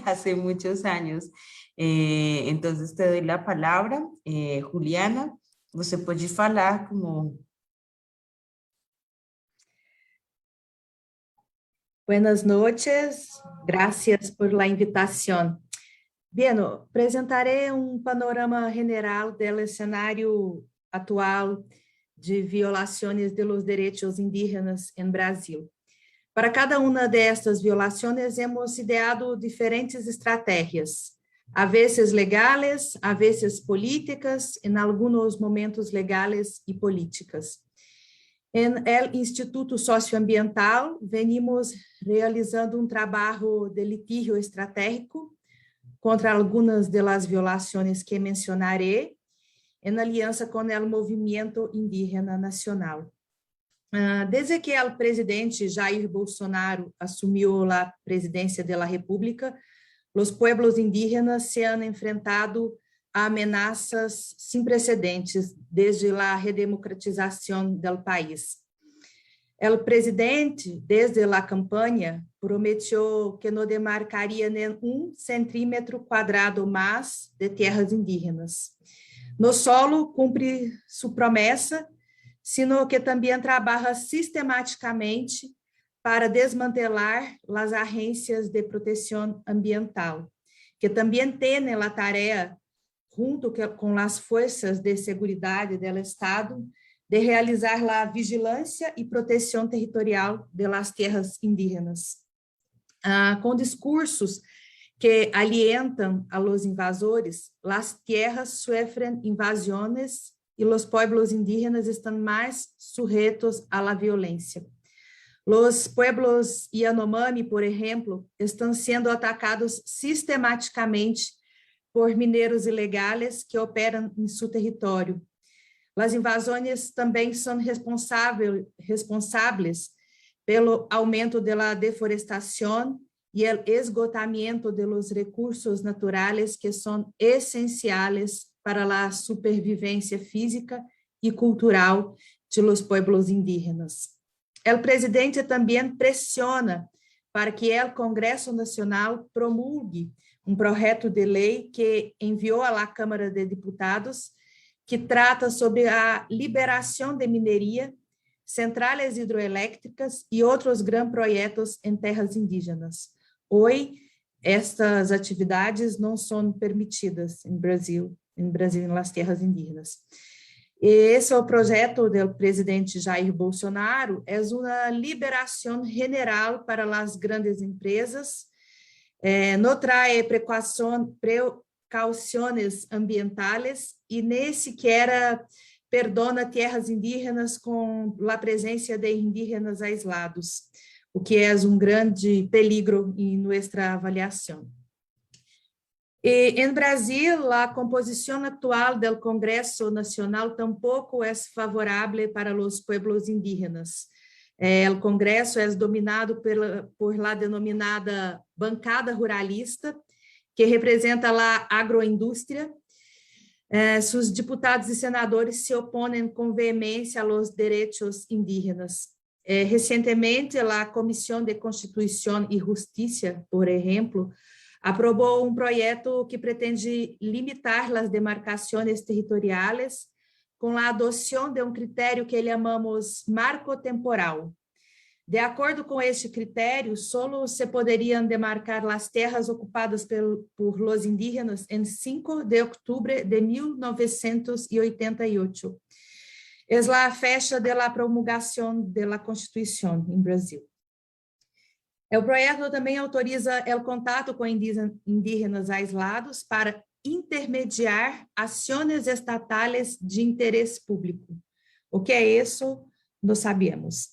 hace muchos años. Entonces te doy la palabra, Juliana. Você pode falar como... Buenas noches, gracias por la invitación. Bien, presentaré un panorama general del escenario actual de violaciones de los derechos indígenas en Brasil. Para cada una de estas violaciones hemos ideado diferentes estrategias, a veces legales, a veces políticas, en algunos momentos legales y políticas. En el Instituto Socioambiental, venimos realizando un trabajo de litigio estratégico contra algunas de las violaciones que mencionaré, en aliança com o Movimento Indígena Nacional. Desde que o presidente Jair Bolsonaro assumiu a presidência da República, os pueblos indígenas se han enfrentado a ameaças sem precedentes desde a redemocratização do país. O presidente, desde a campanha, prometeu que não demarcaria nem 1 centímetro quadrado mais de terras indígenas. No solo cumpre sua promessa, sino que também trabalha sistematicamente para desmantelar as agências de proteção ambiental, que também têm a tarefa, junto com as forças de segurança do Estado, de realizar a vigilância e proteção territorial das terras indígenas. Com discursos que alientam a los invasores, las tierras sufren invasiones y los pueblos indígenas están más sujetos a la violencia. Los pueblos Yanomami, por ejemplo, están siendo atacados sistematicamente por mineros ilegales que operan en su territorio. Las invasiones también son responsables pelo aumento de la deforestación e o esgotamento de los recursos naturais que são essenciais para a supervivência física e cultural de los pueblos indígenas. O presidente também pressiona para que o Congresso Nacional promulgue um projeto de lei que enviou à Câmara de Deputados, que trata sobre a liberação de mineria, centrais hidroelétricas e outros grandes projetos em terras indígenas. Hoje, estas atividades não são permitidas em Brasil, nas terras indígenas. Esse é o projeto do presidente Jair Bolsonaro, é uma liberação general para as grandes empresas, não traz precauções ambientais e nem sequer perdona terras indígenas com a presença de indígenas aislados, o que é um grande peligro em nossa avaliação. Em Brasil, a composição atual do Congresso Nacional tampouco é favorável para os pueblos indígenas. O Congresso é dominado por la denominada bancada ruralista, que representa a agroindústria. Seus deputados e senadores se opõem com veemência aos direitos indígenas. Recentemente, a Comissão de Constituição e Justiça, por exemplo, aprovou um projeto que pretende limitar as demarcações territoriais com a adoção de um critério que chamamos marco temporal. De acordo com este critério, só se poderiam demarcar as terras ocupadas por los indígenas em 5 de outubro de 1988. É a fecha da promulgação da Constituição em Brasil. O projeto também autoriza o contato com indígenas aislados para intermediar ações estatais de interesse público. O que é isso? Não sabemos.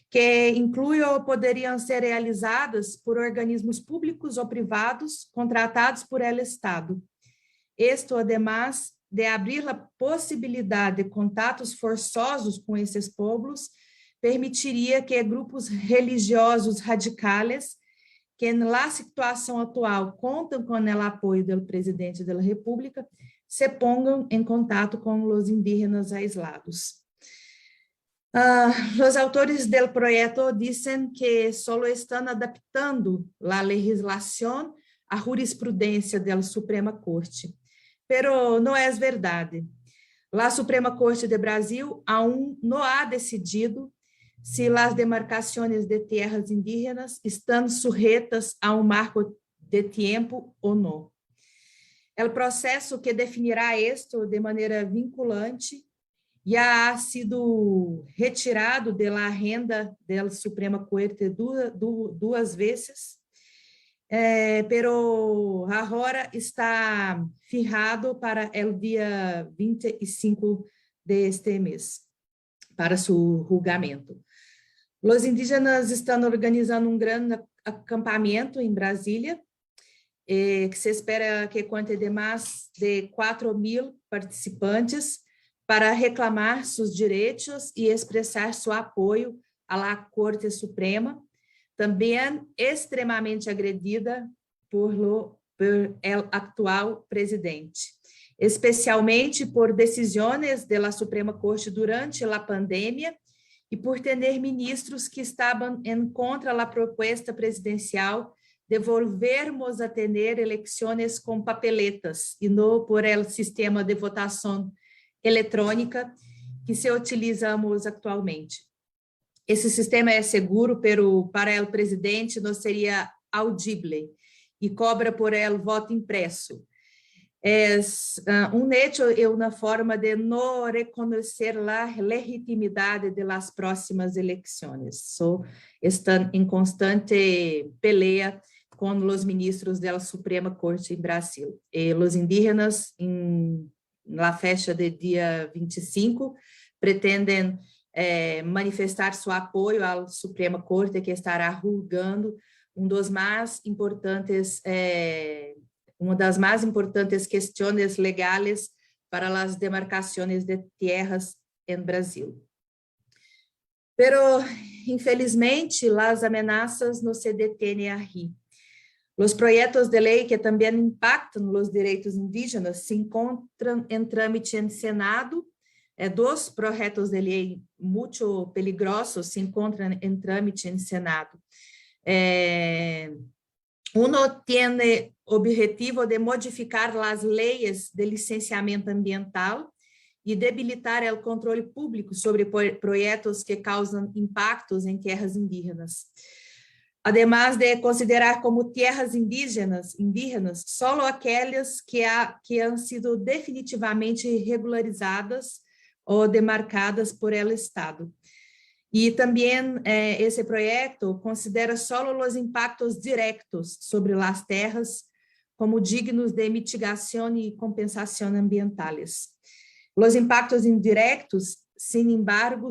Que inclui ou poderiam ser realizadas por organismos públicos ou privados contratados por el Estado. Isto, además de abrir a possibilidade de contatos forçosos com esses povos, permitiria que grupos religiosos radicais, que na situação atual contam com o apoio do presidente da República, se ponham em contato com os indígenas aislados. Os autores do projeto dizem que só estão adaptando a legislação à jurisprudência da Suprema Corte, pero não é verdade. A Suprema Corte do Brasil aún não ha decidido se as demarcações de terras indígenas estão sujeitas a um marco de tempo ou não. O processo que definirá isto de maneira vinculante já ha sido retirado da agenda da Suprema Corte duas vezes, pero agora está fijado para o dia 25 deste mês, para seu julgamento. Os indígenas estão organizando um grande acampamento em Brasília, que se espera que conte de mais de 4.000 participantes para reclamar seus direitos e expressar seu apoio à Corte Suprema, também extremamente agredida por el atual presidente, especialmente por decisões da Suprema Corte durante a pandemia e por ter ministros que estavam em contra da proposta presidencial de volvermos a ter eleições com papeletas e não por el sistema de votação eletrônica que se utilizamos atualmente. Esse sistema é seguro, pero para o presidente não seria audível e cobra por el voto impresso. É hecho e uma forma de não reconhecer a legitimidade das próximas eleições. Estão em constante pelea com os ministros da Suprema Corte em Brasil. E os indígenas, na festa de dia 25, pretendem manifestar seu apoio à Suprema Corte, que estará julgando uma das mais importantes questões legais para as demarcações de terras em Brasil. Pero, infelizmente, as ameaças não se detêm aí. Os projetos de lei que também impactam os direitos indígenas se encontram em trâmite em Senado. Dois projetos de lei muito peligrosos se encontram em trâmite em Senado. Um tem o objetivo de modificar as leis de licenciamento ambiental e debilitar o controle público sobre projetos que causam impactos em terras indígenas. Además de considerar como terras indígenas só aquelas que han sido definitivamente regularizadas ou demarcadas por el Estado. E também esse projeto considera só os impactos diretos sobre as terras como dignos de mitigação e compensação ambientais. Os impactos indiretos, sin embargo,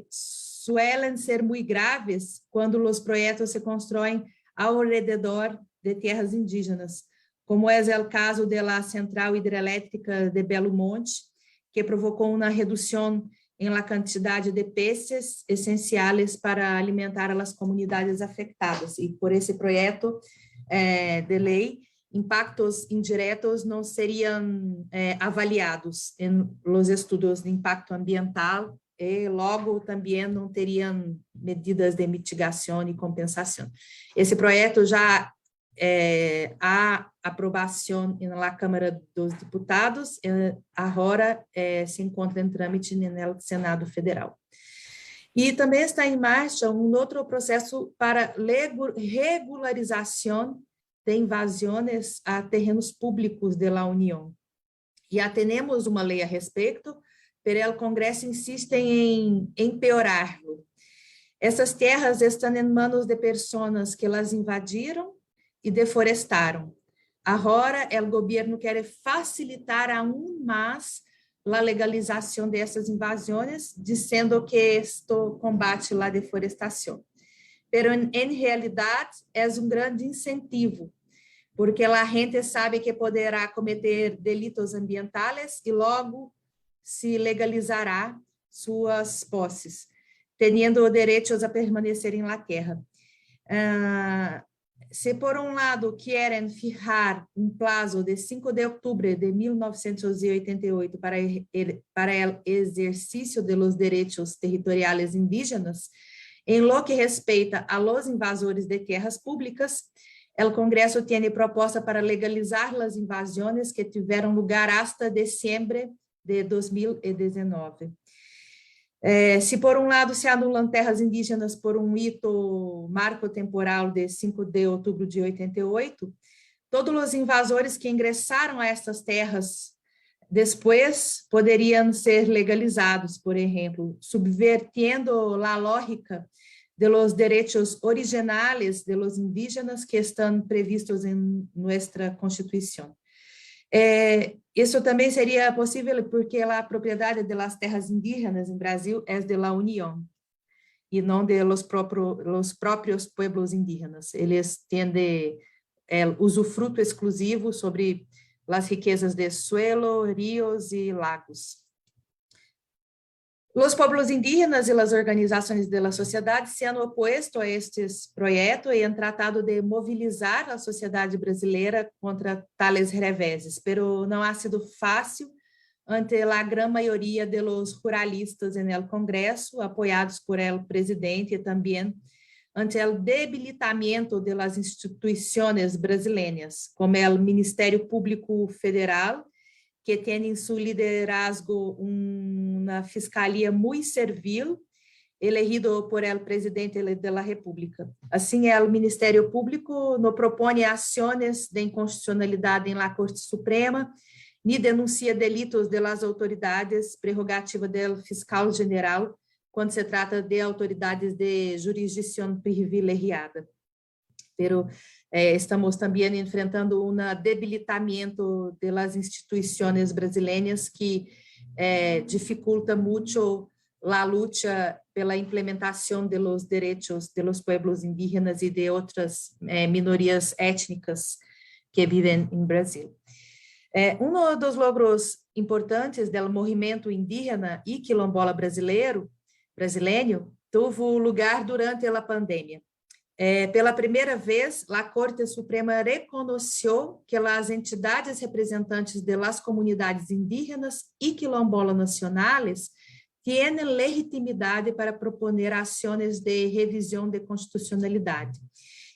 suelen ser muito graves quando os projetos se constroem ao redor de terras indígenas, como é o caso da Central Hidrelétrica de Belo Monte, que provocou uma redução em la quantidade de peces essenciais para alimentar as comunidades afetadas. E por esse projeto de lei, impactos indiretos não seriam avaliados em los estudos de impacto ambiental e logo também não teriam medidas de mitigação e compensação. Esse projeto já há aprovação na Câmara dos Deputados, agora se encontra em trâmite no Senado Federal. E também está em marcha um outro processo para regularização de invasões a terrenos públicos da União. Já temos uma lei a respeito, pero o Congresso insiste em empeorá-lo. Essas terras estão em manos de pessoas que las invadiram e deforestaram. Agora, o governo quer facilitar aún mais a legalização dessas invasões, dizendo que isto combate a deforestação. Pero, em realidade, é grande incentivo, porque a gente sabe que poderá cometer delitos ambientais e logo se legalizará suas posses, tendo direitos a permanecer em la terra. Se por um lado querem fijar prazo de 5 de outubro de 1988 para o exercício de los direitos territoriais indígenas, em lo que respeita a los invasores de terras públicas, o Congresso tem proposta para legalizar as invasões que tiveram lugar hasta dezembro de 2019. Se por um lado se anulam terras indígenas por hito marco temporal de 5 de outubro de 88, todos os invasores que ingressaram a estas terras depois poderiam ser legalizados, por exemplo, subvertindo a lógica de los direitos originais de los indígenas que estão previstos em nossa Constituição. Isso também seria possível porque a propriedade das terras indígenas em Brasil é da União e não de los próprios pueblos indígenas. Eles têm usufruto exclusivo sobre as riquezas de suelo, rios e lagos. Os povos indígenas e as organizações da sociedade se han oposto a estes projetos e han tratado de mobilizar a sociedade brasileira contra tales reveses, pero não ha sido fácil ante a grande maioria de los ruralistas en el Congresso, apoiados por el presidente, e também ante o debilitamento de las instituições brasileiras, como o Ministério Público Federal, que tem em seu liderazgo uma fiscalia muito servil, elegido por el presidente da República. Assim, o Ministério Público não propõe ações de inconstitucionalidade na Corte Suprema, nem denuncia delitos de las autoridades, prerrogativa do fiscal general, quando se trata de autoridades de jurisdição privilegiada. Pero estamos também enfrentando um debilitamento das instituições brasileiras que dificulta muito a luta pela implementação de los direitos de los pueblos indígenas e de outras minorias étnicas que vivem em Brasil. Um dos logros importantes do movimento indígena e quilombola brasileiro teve lugar durante a pandemia. Pela primeira vez, a Corte Suprema reconheceu que as entidades representantes das comunidades indígenas e quilombolas nacionais têm legitimidade para proponer ações de revisão de constitucionalidade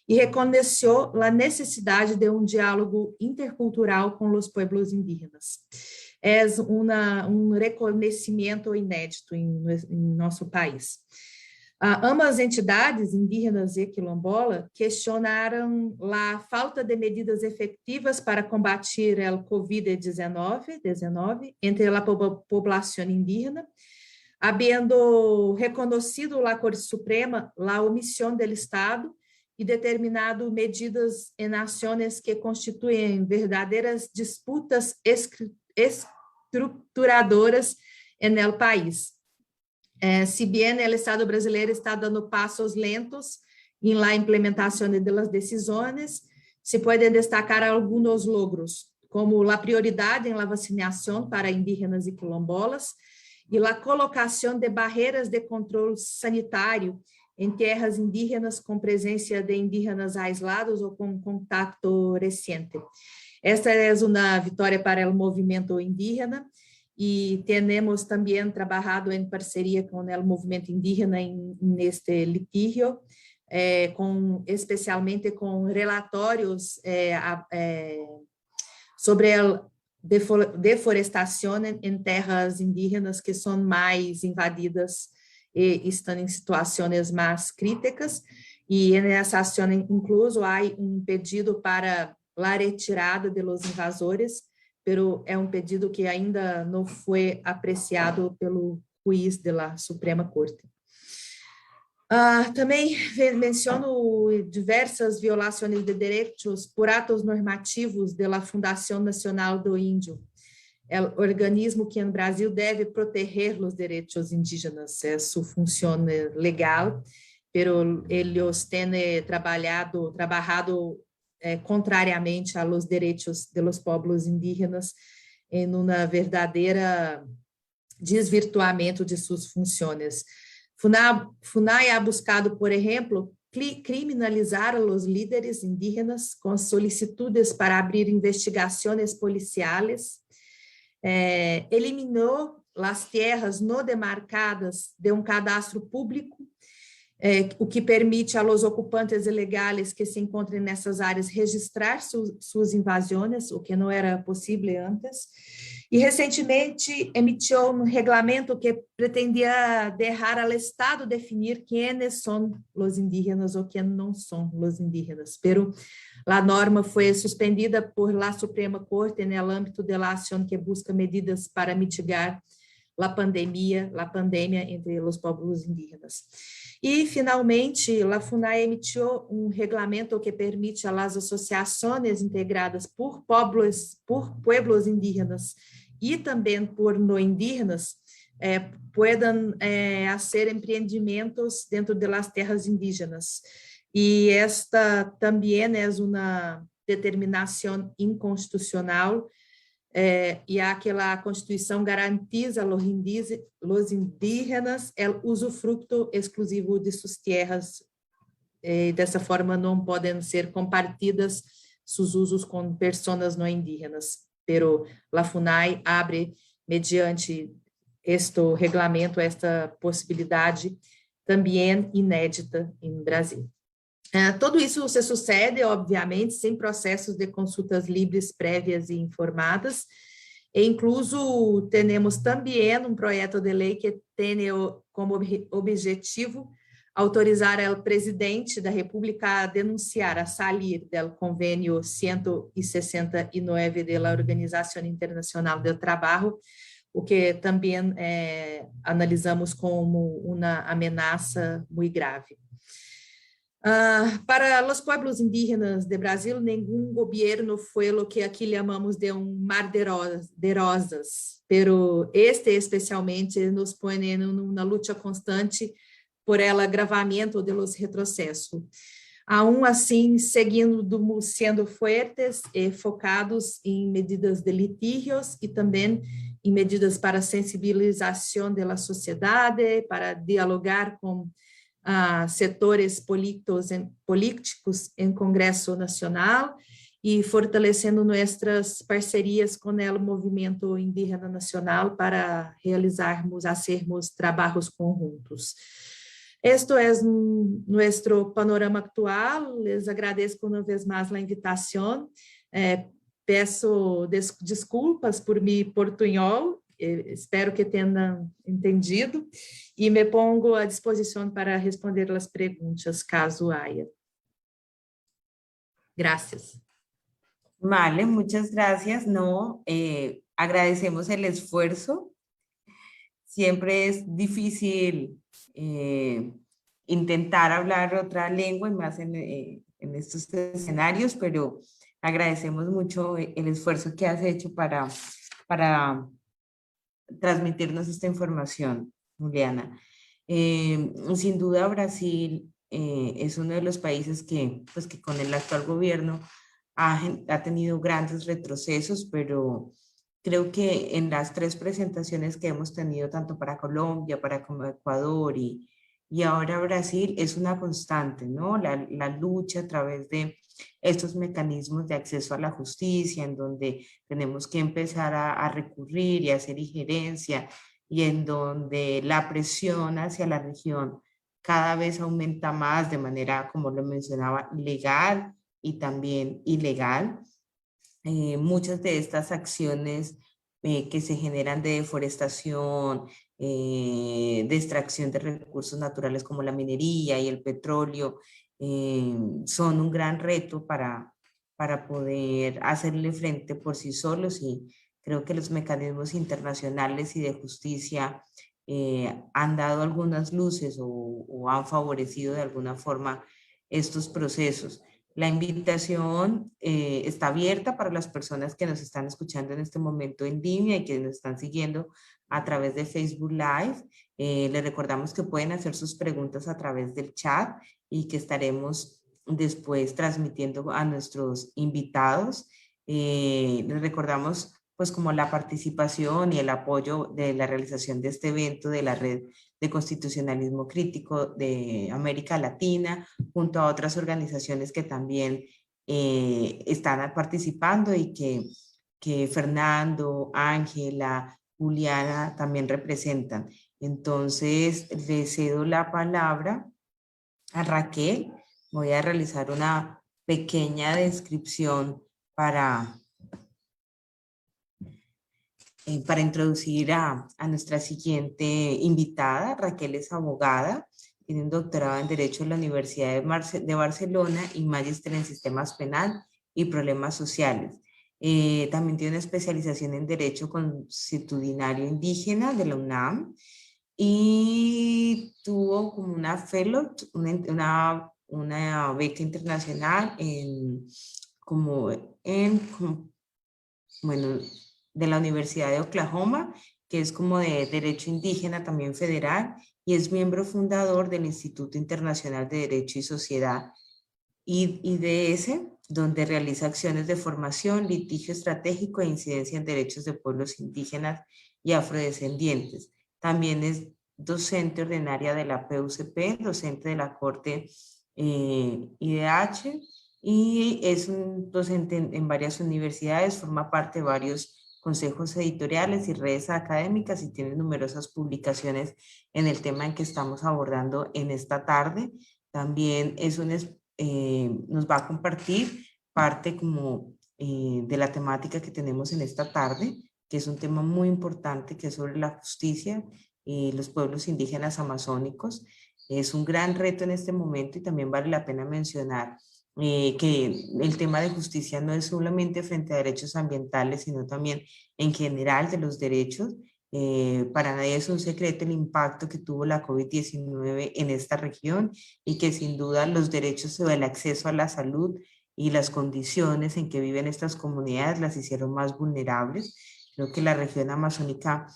e reconheceu a necessidade de diálogo intercultural com os pueblos indígenas. É reconhecimento inédito em nosso país. Ambas entidades, indígenas e quilombola, questionaram a falta de medidas efetivas para combater o Covid-19 entre a população indígena, havendo reconhecido a Corte Suprema a omissão do Estado e determinado medidas em ações que constituem verdadeiras disputas estruturadoras no país. Se bem o Estado brasileiro está dando passos lentos em la implementação das decisões, se podem destacar alguns logros, como a prioridade em la vacinação para indígenas e quilombolas e a colocação de barreiras de controle sanitário em terras indígenas com presença de indígenas aislados ou com contato recente. Esta é uma vitória para o movimento indígena e temos também trabalhado em parceria com o movimento indígena neste litígio, especialmente com relatórios sobre a deforestação em terras indígenas que são mais invadidas e estão em situações mais críticas, e nessa ação incluso há pedido para a retirada de los invasores, pero é pedido que ainda não foi apreciado pelo juiz da Suprema Corte. Também menciono diversas violações de direitos por atos normativos da Fundação Nacional do Índio, o organismo que no Brasil deve proteger os direitos indígenas, é sua função legal, pero eles têm trabalhado contrariamente aos direitos dos povos indígenas em uma verdadeira desvirtuamento de suas funções. FUNAI ha buscado, por exemplo, criminalizar os líderes indígenas com solicitudes para abrir investigações policiais, eliminou as terras não demarcadas de um cadastro público, o que permite aos ocupantes ilegais que se encontrem nessas áreas registrar suas invasões, o que não era possível antes. E recentemente emitiu um regulamento que pretendia deixar ao Estado definir quem são os indígenas ou quem não são os indígenas. Pero a norma foi suspendida por la Suprema Corte no âmbito da ação que busca medidas para mitigar a pandemia entre os povos indígenas. E, finalmente, a FUNAI emitiu um regulamento que permite às associações integradas por pueblos indígenas e também por não indígenas puedan fazer empreendimentos dentro das terras indígenas. E esta também é uma determinação inconstitucional, já que a Constituição garantiza aos indígenas o usufruto exclusivo de suas terras. Dessa forma, não podem ser compartidas seus usos com pessoas não indígenas. Pero a FUNAI abre, mediante este regulamento, esta possibilidade também inédita no Brasil. Tudo isso se sucede, obviamente, sem processos de consultas livres, prévias e informadas. E incluso, temos também um projeto de lei que tem como objetivo autorizar o presidente da República a denunciar, a sair do convênio 169 da Organização Internacional do Trabalho, o que também analisamos como uma ameaça muito grave. Para os pueblos indígenas do Brasil, nenhum governo foi o que aqui chamamos de mar de rosas, pero este especialmente nos põe numa luta constante por el agravamento de los retrocessos. Aún assim, seguindo sendo fortes e focados em medidas de litígios e também em medidas para sensibilização da sociedade, para dialogar com setores políticos em Congresso Nacional e fortalecendo nossas parcerias com o movimento indígena nacional para hacermos trabalhos conjuntos. Este é nosso panorama atual. Les agradeço uma vez mais a invitação. Peço desculpas por mi portunhol. Espero que tenham entendido e me pongo à disposição para responder as perguntas, caso haja. Gracias. Vale, muchas gracias. No, agradecemos el esfuerzo. Siempre es difícil intentar hablar otra lengua, y más en estos escenarios, pero agradecemos mucho el esfuerzo que has hecho para transmitirnos esta información, Juliana. Sin duda, Brasil es uno de los países que con el actual gobierno ha tenido grandes retrocesos, pero creo que en las tres presentaciones que hemos tenido, tanto para Colombia, como Ecuador y ahora Brasil, es una constante, ¿no? La lucha a través de estos mecanismos de acceso a la justicia, en donde tenemos que empezar a recurrir y a hacer injerencia, y en donde la presión hacia la región cada vez aumenta más de manera, como lo mencionaba, legal y también ilegal. Muchas de estas acciones que se generan de deforestación, de extracción de recursos naturales como la minería y el petróleo, son un gran reto para poder hacerle frente por sí solos, y creo que los mecanismos internacionales y de justicia han dado algunas luces o han favorecido de alguna forma estos procesos. La invitación está abierta para las personas que nos están escuchando en este momento en línea y que nos están siguiendo a través de Facebook Live. Les recordamos que pueden hacer sus preguntas a través del chat y que estaremos después transmitiendo a nuestros invitados. Les recordamos pues como la participación y el apoyo de la realización de este evento de la Red de Constitucionalismo Crítico de América Latina, junto a otras organizaciones que también están participando y que Fernando, Ángela, Juliana también representan. Entonces, le cedo la palabra a Raquel. Voy a realizar una pequeña descripción para introducir a nuestra siguiente invitada. Raquel es abogada, tiene un doctorado en Derecho en la Universidad de Barcelona y magíster en Sistemas Penal y Problemas Sociales. También tiene una especialización en Derecho Consuetudinario Indígena de la UNAM y tuvo como una fellow, una beca internacional bueno, de la Universidad de Oklahoma, que es como de Derecho Indígena también federal, y es miembro fundador del Instituto Internacional de Derecho y Sociedad, IDS, donde realiza acciones de formación, litigio estratégico e incidencia en derechos de pueblos indígenas y afrodescendientes. También es docente ordinaria de la PUCP, docente de la Corte IDH, y es un docente en varias universidades, forma parte de varios consejos editoriales y redes académicas y tiene numerosas publicaciones en el tema en que estamos abordando en esta tarde. También nos va a compartir parte como de la temática que tenemos en esta tarde, que es un tema muy importante, que es sobre la justicia y los pueblos indígenas amazónicos. Es un gran reto en este momento y también vale la pena mencionar que el tema de justicia no es solamente frente a derechos ambientales, sino también en general de los derechos. Para nadie es un secreto el impacto que tuvo la COVID-19 en esta región y que sin duda los derechos sobre el acceso a la salud y las condiciones en que viven estas comunidades las hicieron más vulnerables. Creo que la región amazónica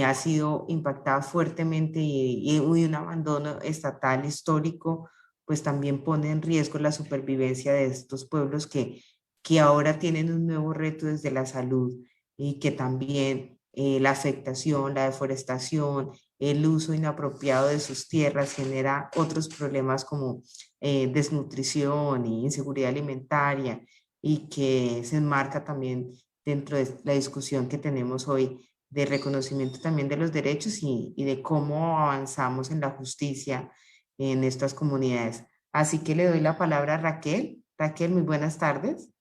ha sido impactada fuertemente y un abandono estatal histórico pues también pone en riesgo la supervivencia de estos pueblos que ahora tienen un nuevo reto desde la salud y que también la afectación, la deforestación, el uso inapropiado de sus tierras genera otros problemas como desnutrición y inseguridad alimentaria y que se enmarca también dentro de la discusión que tenemos hoy de reconocimiento también de los derechos y de cómo avanzamos en la justicia en estas comunidades. Así que le doy la palabra a Raquel. Raquel, muy buenas tardes.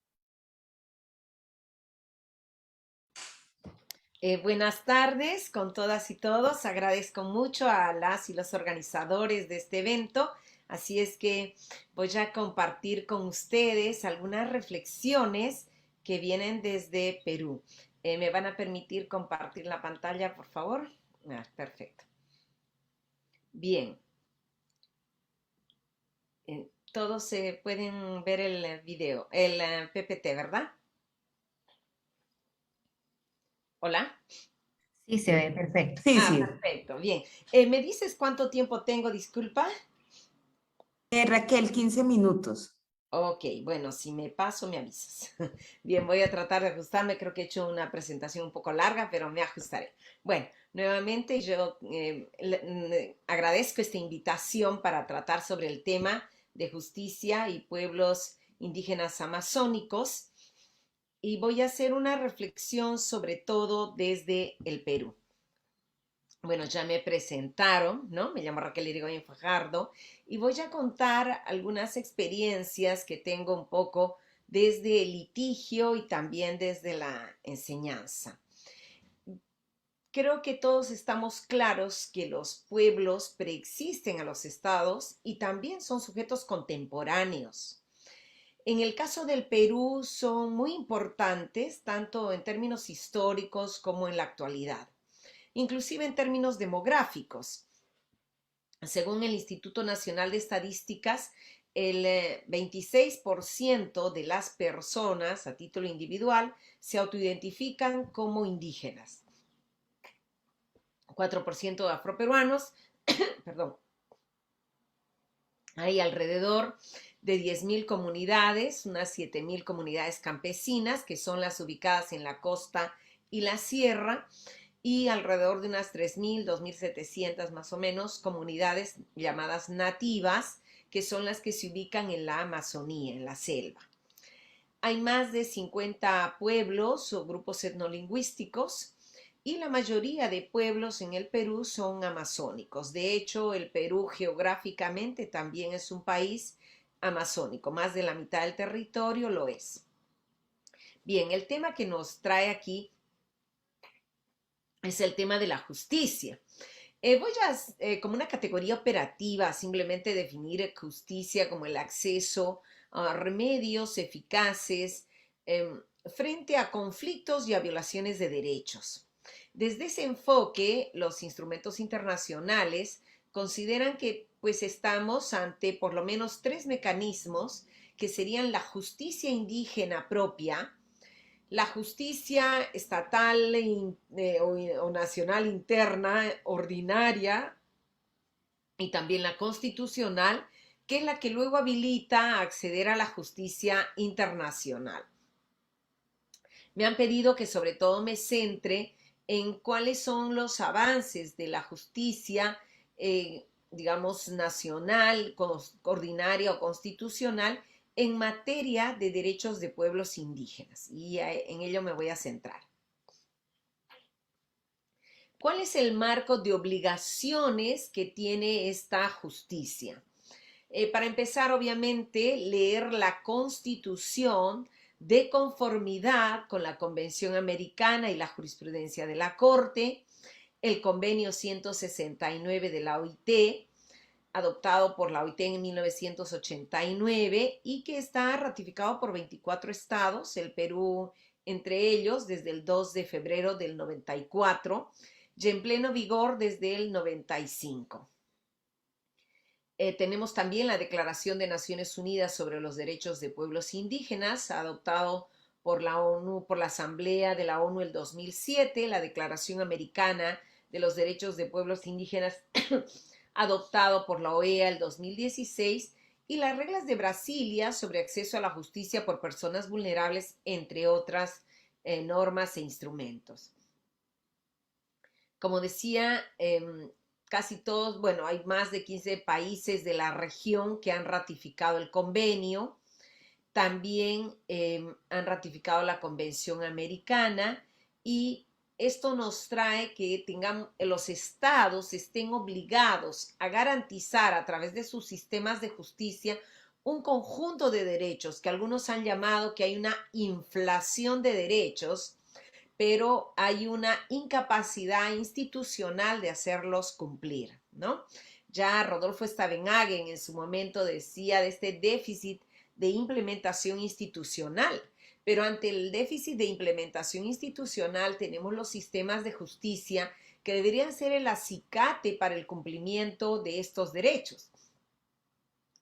Buenas tardes con todas y todos. Agradezco mucho a las y los organizadores de este evento. Así es que voy a compartir con ustedes algunas reflexiones que vienen desde Perú. ¿Me van a permitir compartir la pantalla, por favor? Perfecto. Bien. Todos pueden ver el video, el PPT, ¿verdad? ¿Hola? Sí, se ve perfecto. Sí, sí. Perfecto, bien. ¿Me dices cuánto tiempo tengo, disculpa? Raquel, 15 minutos. Ok, bueno, si me paso, me avisas. Bien, voy a tratar de ajustarme. Creo que he hecho una presentación un poco larga, pero me ajustaré. Bueno, nuevamente yo agradezco esta invitación para tratar sobre el tema de justicia y pueblos indígenas amazónicos. Y voy a hacer una reflexión sobre todo desde el Perú. Bueno, ya me presentaron, ¿no? Me llamo Raquel Irigoyen Fajardo y voy a contar algunas experiencias que tengo un poco desde el litigio y también desde la enseñanza. Creo que todos estamos claros que los pueblos preexisten a los estados y también son sujetos contemporáneos. En el caso del Perú son muy importantes, tanto en términos históricos como en la actualidad. inclusive en términos demográficos. Según el Instituto Nacional de Estadísticas, el 26% de las personas a título individual se autoidentifican como indígenas. 4% de afroperuanos, perdón. Hay alrededor de 10.000 comunidades, unas 7.000 comunidades campesinas, que son las ubicadas en la costa y la sierra, y alrededor de unas 3.000, 2.700 más o menos comunidades llamadas nativas, que son las que se ubican en la Amazonía, en la selva. Hay más de 50 pueblos o grupos etnolingüísticos, y la mayoría de pueblos en el Perú son amazónicos. De hecho, el Perú geográficamente también es un país amazónico. Más de la mitad del territorio lo es. Bien, el tema que nos trae aquí es el tema de la justicia. Voy a, como una categoría operativa, simplemente definir justicia como el acceso a remedios eficaces frente a conflictos y a violaciones de derechos. Desde ese enfoque, los instrumentos internacionales consideran que pues estamos ante por lo menos 3 mecanismos que serían la justicia indígena propia, la justicia estatal o nacional interna ordinaria y también la constitucional, que es la que luego habilita a acceder a la justicia internacional. Me han pedido que sobre todo me centre en cuáles son los avances de la justicia, digamos, nacional, ordinaria o constitucional en materia de derechos de pueblos indígenas, y en ello me voy a centrar. ¿Cuál es el marco de obligaciones que tiene esta justicia? Para empezar, obviamente, leer la Constitución de conformidad con la Convención Americana y la jurisprudencia de la Corte, el Convenio 169 de la OIT, adoptado por la OIT en 1989 y que está ratificado por 24 estados, el Perú entre ellos desde el 2 de febrero del 94 y en pleno vigor desde el 95. Tenemos también la Declaración de Naciones Unidas sobre los Derechos de Pueblos Indígenas, adoptado por la ONU, por la Asamblea de la ONU el 2007, la Declaración Americana de los Derechos de Pueblos Indígenas, adoptado por la OEA el 2016, y las reglas de Brasilia sobre acceso a la justicia por personas vulnerables, entre otras normas e instrumentos. Como decía, casi todos, bueno, hay más de 15 países de la región que han ratificado el convenio. También han ratificado la Convención Americana, y esto nos trae que los estados estén obligados a garantizar a través de sus sistemas de justicia un conjunto de derechos que algunos han llamado que hay una inflación de derechos, pero hay una incapacidad institucional de hacerlos cumplir, ¿no? Ya Rodolfo Stavenhagen en su momento decía de este déficit de implementación institucional, pero ante el déficit de implementación institucional tenemos los sistemas de justicia que deberían ser el acicate para el cumplimiento de estos derechos.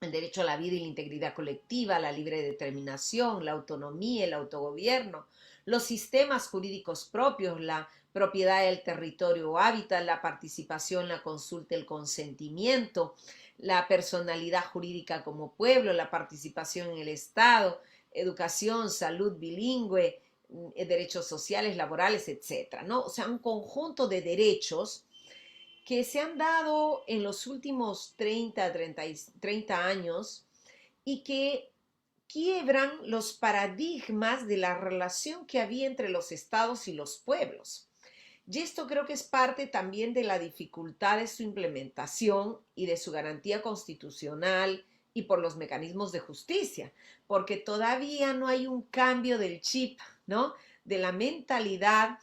El derecho a la vida y la integridad colectiva, la libre determinación, la autonomía, el autogobierno, los sistemas jurídicos propios, la propiedad del territorio o hábitat, la participación, la consulta, el consentimiento, la personalidad jurídica como pueblo, la participación en el Estado, educación, salud bilingüe, derechos sociales, laborales, etcétera, ¿no? O sea, un conjunto de derechos que se han dado en los últimos 30 años y que quiebran los paradigmas de la relación que había entre los estados y los pueblos. Y esto creo que es parte también de la dificultad de su implementación y de su garantía constitucional y por los mecanismos de justicia, porque todavía no hay un cambio del chip, ¿no? De la mentalidad,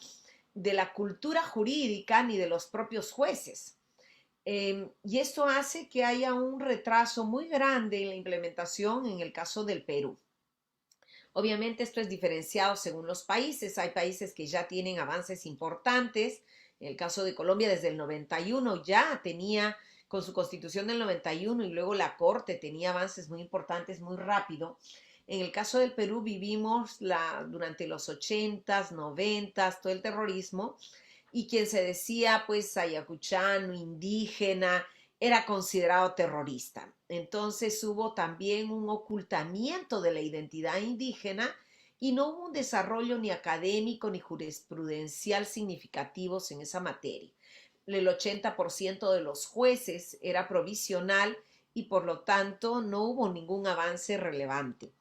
de la cultura jurídica ni de los propios jueces. Y esto hace que haya un retraso muy grande en la implementación en el caso del Perú. Obviamente esto es diferenciado según los países. Hay países que ya tienen avances importantes En el caso de Colombia, desde el 91 ya tenía, con su constitución del 91 y luego la Corte tenía avances muy importantes, muy rápido. En el caso del Perú vivimos durante los 80s, 90s, todo el terrorismo, y quien se decía pues ayacuchano, indígena, era considerado terrorista. Entonces hubo también un ocultamiento de la identidad indígena y no hubo un desarrollo ni académico ni jurisprudencial significativos en esa materia. El 80% de los jueces era provisional y por lo tanto no hubo ningún avance relevante.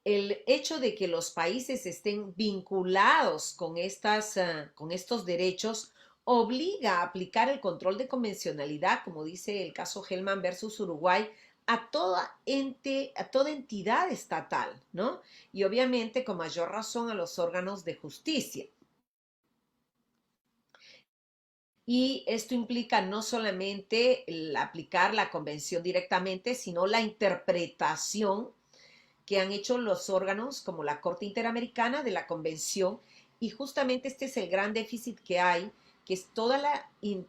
El hecho de que los países estén vinculados con estos derechos obliga a aplicar el control de convencionalidad, como dice el caso Hellman versus Uruguay, a toda entidad estatal, ¿no? Y obviamente con mayor razón a los órganos de justicia. Y esto implica no solamente aplicar la convención directamente, sino la interpretación que han hecho los órganos como la Corte Interamericana de la Convención, y justamente este es el gran déficit que hay, que es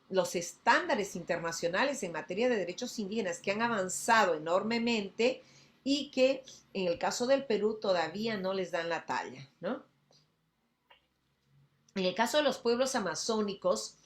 los estándares internacionales en materia de derechos indígenas que han avanzado enormemente y que en el caso del Perú todavía no les dan la talla, ¿no? En el caso de los pueblos amazónicos,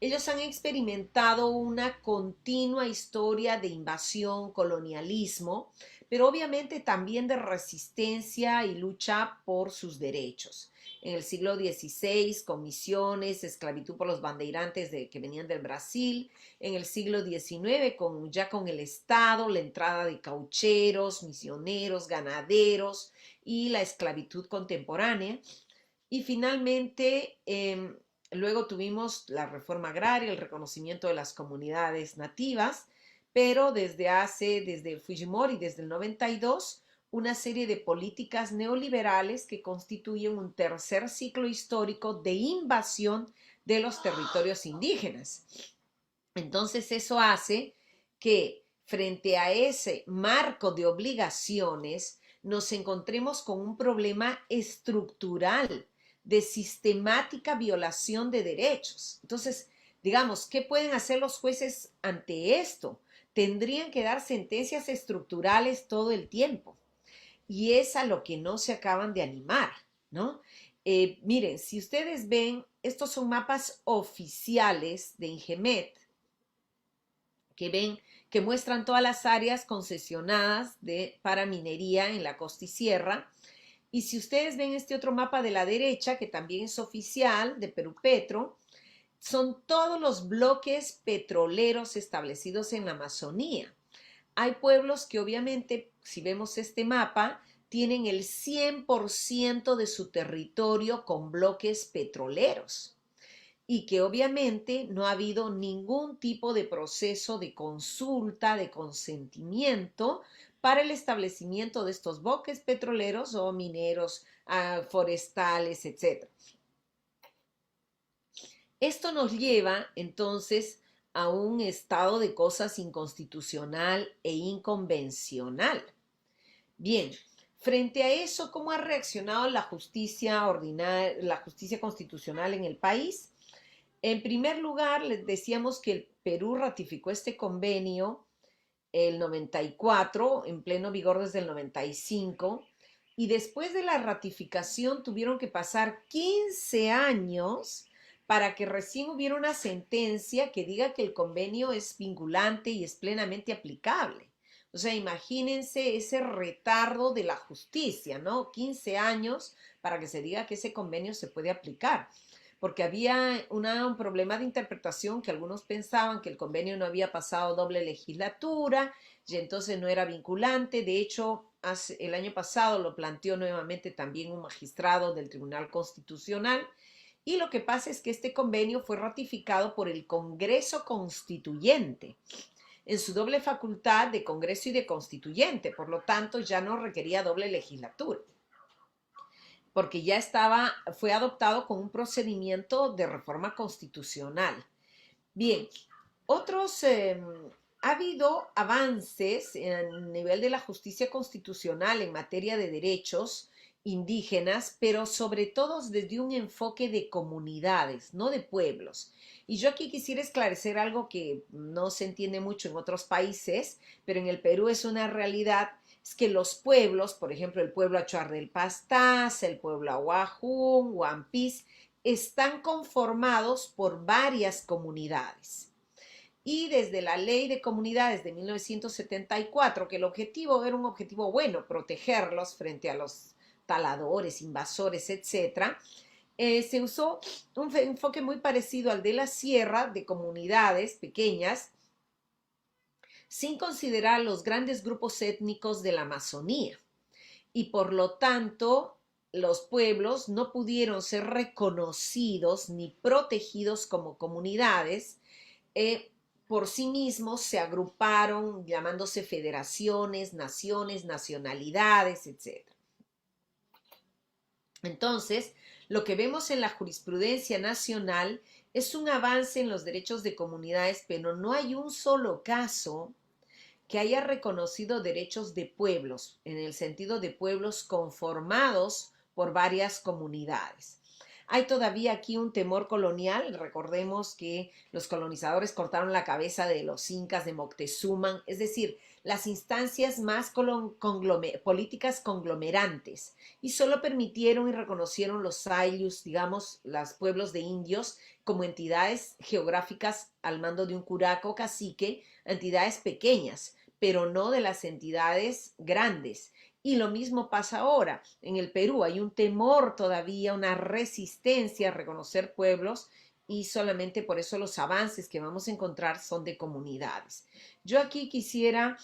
ellos han experimentado una continua historia de invasión, colonialismo, pero obviamente también de resistencia y lucha por sus derechos. En el siglo XVI, comisiones, esclavitud por los bandeirantes que venían del Brasil. En el siglo XIX, ya con el Estado, la entrada de caucheros, misioneros, ganaderos y la esclavitud contemporánea. Y finalmente, luego tuvimos la reforma agraria, el reconocimiento de las comunidades nativas, pero desde Fujimori, desde el 92, una serie de políticas neoliberales que constituyen un tercer ciclo histórico de invasión de los territorios indígenas. Entonces eso hace que frente a ese marco de obligaciones nos encontremos con un problema estructural de sistemática violación de derechos. Entonces, digamos, ¿qué pueden hacer los jueces ante esto? Tendrían que dar sentencias estructurales todo el tiempo. Y es a lo que no se acaban de animar, ¿no? Miren, si ustedes ven, estos son mapas oficiales de INGEMET, que muestran todas las áreas concesionadas para minería en la costa y sierra. Y si ustedes ven este otro mapa de la derecha, que también es oficial, de Perupetro, son todos los bloques petroleros establecidos en la Amazonía. Hay pueblos que obviamente, si vemos este mapa, tienen el 100% de su territorio con bloques petroleros y que obviamente no ha habido ningún tipo de proceso de consulta, de consentimiento para el establecimiento de estos bloques petroleros o mineros, forestales, etc. Esto nos lleva entonces a un estado de cosas inconstitucional e inconvencional. Bien, frente a eso, ¿cómo ha reaccionado la justicia ordinaria, la justicia constitucional en el país? En primer lugar, les decíamos que el Perú ratificó este convenio el 94, en pleno vigor desde el 95, y después de la ratificación tuvieron que pasar 15 años para que recién hubiera una sentencia que diga que el convenio es vinculante y es plenamente aplicable. O sea, imagínense ese retardo de la justicia, ¿no? 15 años para que se diga que ese convenio se puede aplicar. Porque había un problema de interpretación que algunos pensaban que el convenio no había pasado doble legislatura y entonces no era vinculante. De hecho, el año pasado lo planteó nuevamente también un magistrado del Tribunal Constitucional. Y lo que pasa es que este convenio fue ratificado por el Congreso Constituyente en su doble facultad de Congreso y de Constituyente. Por lo tanto, ya no requería doble legislatura, porque ya fue adoptado con un procedimiento de reforma constitucional. Bien, ha habido avances a nivel de la justicia constitucional en materia de derechos indígenas, pero sobre todo desde un enfoque de comunidades, no de pueblos. Y yo aquí quisiera esclarecer algo que no se entiende mucho en otros países, pero en el Perú es una realidad, es que los pueblos, por ejemplo, el pueblo Achuar del Pastaza, el pueblo Aguajún, Huampis, están conformados por varias comunidades. Y desde la Ley de Comunidades de 1974, que el objetivo era un objetivo bueno, protegerlos frente a los taladores, invasores, etcétera, se usó un enfoque muy parecido al de la sierra, de comunidades pequeñas, sin considerar los grandes grupos étnicos de la Amazonía. Y por lo tanto, los pueblos no pudieron ser reconocidos ni protegidos como comunidades. Por sí mismos se agruparon llamándose federaciones, naciones, nacionalidades, etc. Entonces, lo que vemos en la jurisprudencia nacional es un avance en los derechos de comunidades, pero no hay un solo caso que haya reconocido derechos de pueblos, en el sentido de pueblos conformados por varias comunidades. Hay todavía aquí un temor colonial. Recordemos que los colonizadores cortaron la cabeza de los incas de Moctezuma, es decir, las instancias más políticas conglomerantes, y solo permitieron y reconocieron los ayllus, digamos, los pueblos de indios, como entidades geográficas al mando de un curaco cacique, entidades pequeñas, pero no de las entidades grandes. Y lo mismo pasa ahora. En el Perú hay un temor todavía, una resistencia a reconocer pueblos, y solamente por eso los avances que vamos a encontrar son de comunidades. Yo aquí quisiera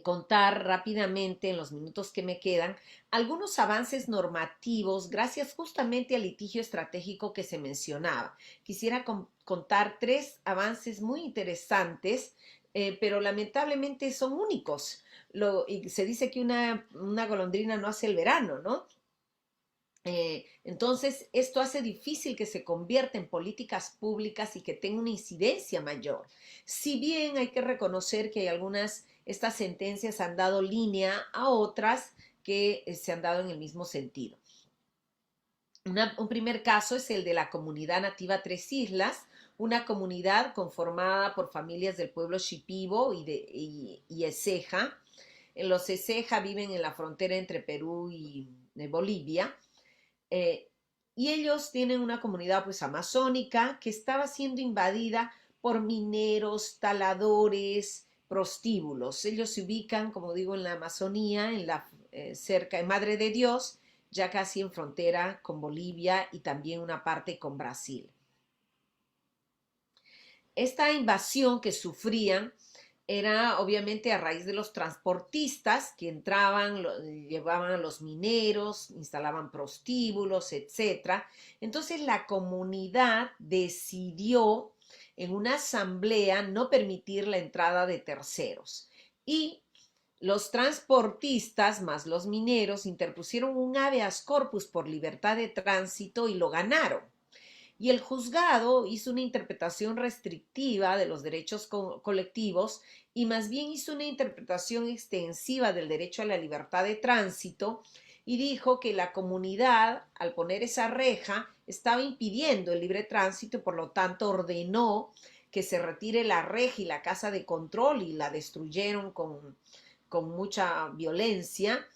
contar rápidamente, en los minutos que me quedan, algunos avances normativos gracias justamente al litigio estratégico que se mencionaba. Quisiera contar 3 avances muy interesantes, pero lamentablemente son únicos. Y se dice que una golondrina no hace el verano, ¿no? Entonces, esto hace difícil que se convierta en políticas públicas y que tenga una incidencia mayor. Si bien hay que reconocer que estas sentencias han dado línea a otras que se han dado en el mismo sentido. Un primer caso es el de la comunidad nativa Tres Islas, una comunidad conformada por familias del pueblo Shipibo y Eceja. Los Eceja viven en la frontera entre Perú y Bolivia. Y ellos tienen una comunidad pues amazónica que estaba siendo invadida por mineros, taladores, prostíbulos. Ellos se ubican, como digo, en la Amazonía, cerca de Madre de Dios, ya casi en frontera con Bolivia y también una parte con Brasil. Esta invasión que sufrían era obviamente a raíz de los transportistas que entraban, llevaban a los mineros, instalaban prostíbulos, etc. Entonces la comunidad decidió en una asamblea no permitir la entrada de terceros. Y los transportistas más los mineros interpusieron un habeas corpus por libertad de tránsito y lo ganaron. Y el juzgado hizo una interpretación restrictiva de los derechos colectivos y más bien hizo una interpretación extensiva del derecho a la libertad de tránsito, y dijo que la comunidad, al poner esa reja, estaba impidiendo el libre tránsito y por lo tanto ordenó que se retire la reja y la casa de control, y la destruyeron con mucha violencia,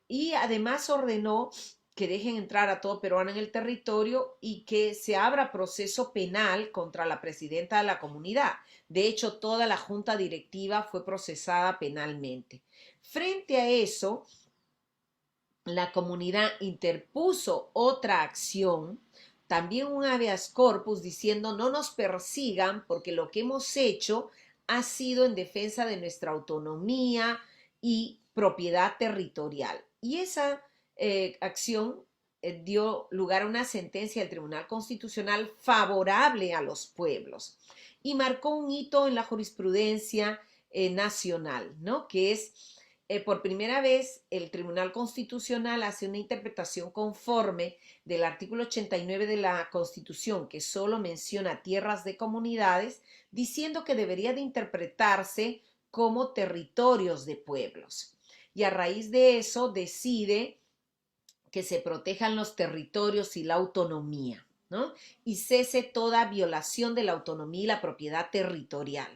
y además ordenó que dejen entrar a todo peruano en el territorio y que se abra proceso penal contra la presidenta de la comunidad. De hecho, toda la junta directiva fue procesada penalmente. Frente a eso, la comunidad interpuso otra acción, también un habeas corpus, diciendo no nos persigan porque lo que hemos hecho ha sido en defensa de nuestra autonomía y propiedad territorial. Y esa acción dio lugar a una sentencia del Tribunal Constitucional favorable a los pueblos y marcó un hito en la jurisprudencia nacional, ¿no? Que es, por primera vez, el Tribunal Constitucional hace una interpretación conforme del artículo 89 de la Constitución, que solo menciona tierras de comunidades, diciendo que debería de interpretarse como territorios de pueblos. Y a raíz de eso decide que se protejan los territorios y la autonomía, ¿no? Y cese toda violación de la autonomía y la propiedad territorial.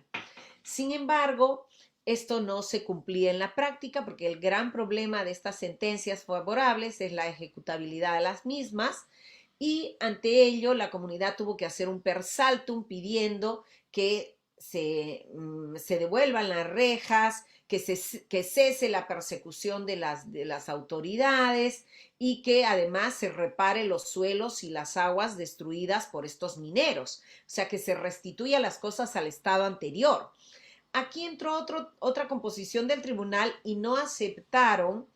Sin embargo, esto no se cumplía en la práctica porque el gran problema de estas sentencias favorables es la ejecutabilidad de las mismas, y ante ello la comunidad tuvo que hacer un per saltum pidiendo que se devuelvan las rejas, que cese la persecución de las autoridades y que además se repare los suelos y las aguas destruidas por estos mineros, o sea, que se restituya las cosas al estado anterior. Aquí entró otra composición del tribunal y no aceptaron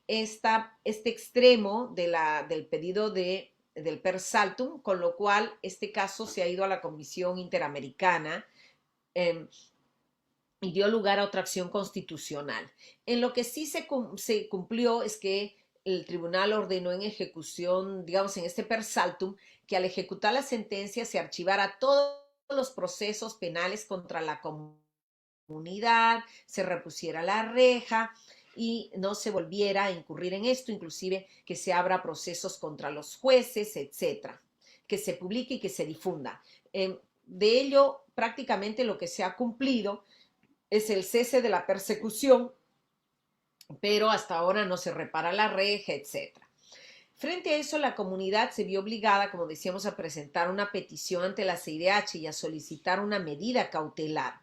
este extremo del pedido del per saltum, con lo cual este caso se ha ido a la Comisión Interamericana y dio lugar a otra acción constitucional. En lo que sí se cumplió es que el tribunal ordenó en ejecución, digamos en este per saltum, que al ejecutar la sentencia se archivara todos los procesos penales contra la comunidad, se repusiera la reja y no se volviera a incurrir en esto, inclusive que se abra procesos contra los jueces, etcétera, que se publique y que se difunda. De ello, prácticamente lo que se ha cumplido es el cese de la persecución, pero hasta ahora no se repara la reja, etcétera. Frente a eso, la comunidad se vio obligada, como decíamos, a presentar una petición ante la CIDH y a solicitar una medida cautelar,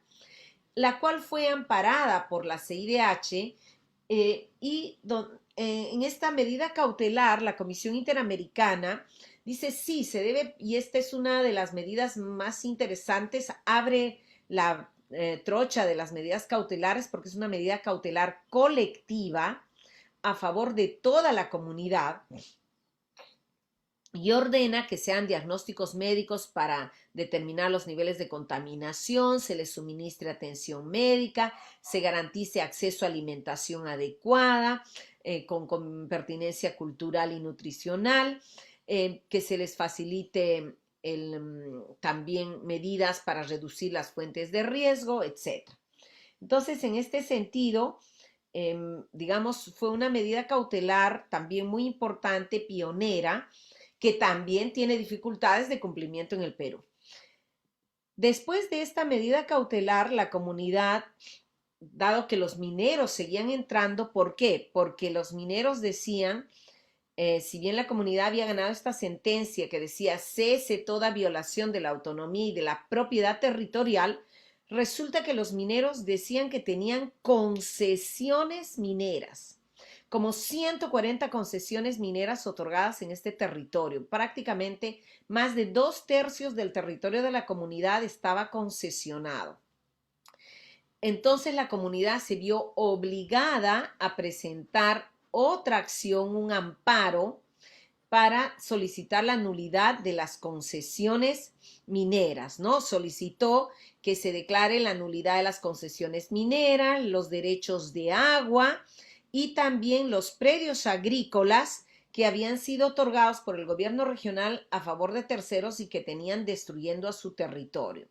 la cual fue amparada por la CIDH en esta medida cautelar la Comisión Interamericana dice sí, se debe, y esta es una de las medidas más interesantes, abre la trocha de las medidas cautelares porque es una medida cautelar colectiva a favor de toda la comunidad y ordena que sean diagnósticos médicos para determinar los niveles de contaminación, se les suministre atención médica, se garantice acceso a alimentación adecuada, con pertinencia cultural y nutricional, que se les facilite también medidas para reducir las fuentes de riesgo, etc. Entonces, en este sentido, digamos, fue una medida cautelar también muy importante, pionera, que también tiene dificultades de cumplimiento en el Perú. Después de esta medida cautelar, la comunidad, dado que los mineros seguían entrando, ¿por qué? Porque los mineros decían, si bien la comunidad había ganado esta sentencia que decía cese toda violación de la autonomía y de la propiedad territorial, resulta que los mineros decían que tenían concesiones mineras, como 140 concesiones mineras otorgadas en este territorio. Prácticamente más de 2/3 del territorio de la comunidad estaba concesionado. Entonces la comunidad se vio obligada a presentar otra acción, un amparo, para solicitar la nulidad de las concesiones mineras, ¿no? Solicitó que se declare la nulidad de las concesiones mineras, los derechos de agua y también los predios agrícolas que habían sido otorgados por el gobierno regional a favor de terceros y que tenían destruyendo a su territorio.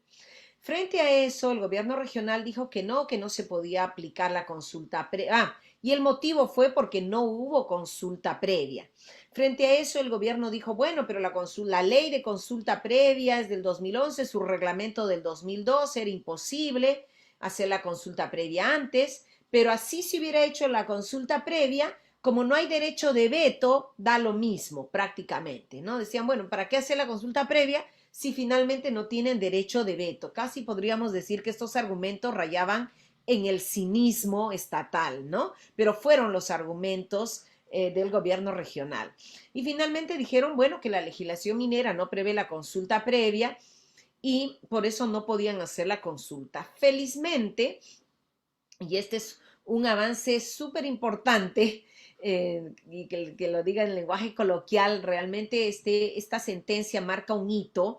Frente a eso, el gobierno regional dijo que no se podía aplicar la consulta previa. Y el motivo fue porque no hubo consulta previa. Frente a eso, el gobierno dijo, bueno, pero la ley de consulta previa es del 2011, su reglamento del 2012, era imposible hacer la consulta previa antes, pero así se hubiera hecho la consulta previa, como no hay derecho de veto, da lo mismo prácticamente, ¿no? Decían, bueno, ¿para qué hacer la consulta previa si finalmente no tienen derecho de veto? Casi podríamos decir que estos argumentos rayaban en el cinismo estatal, ¿no? Pero fueron los argumentos del gobierno regional. Y finalmente dijeron, bueno, que la legislación minera no prevé la consulta previa y por eso no podían hacer la consulta. Felizmente, y este es un avance súper importante, y que lo diga en lenguaje coloquial, realmente esta sentencia marca un hito.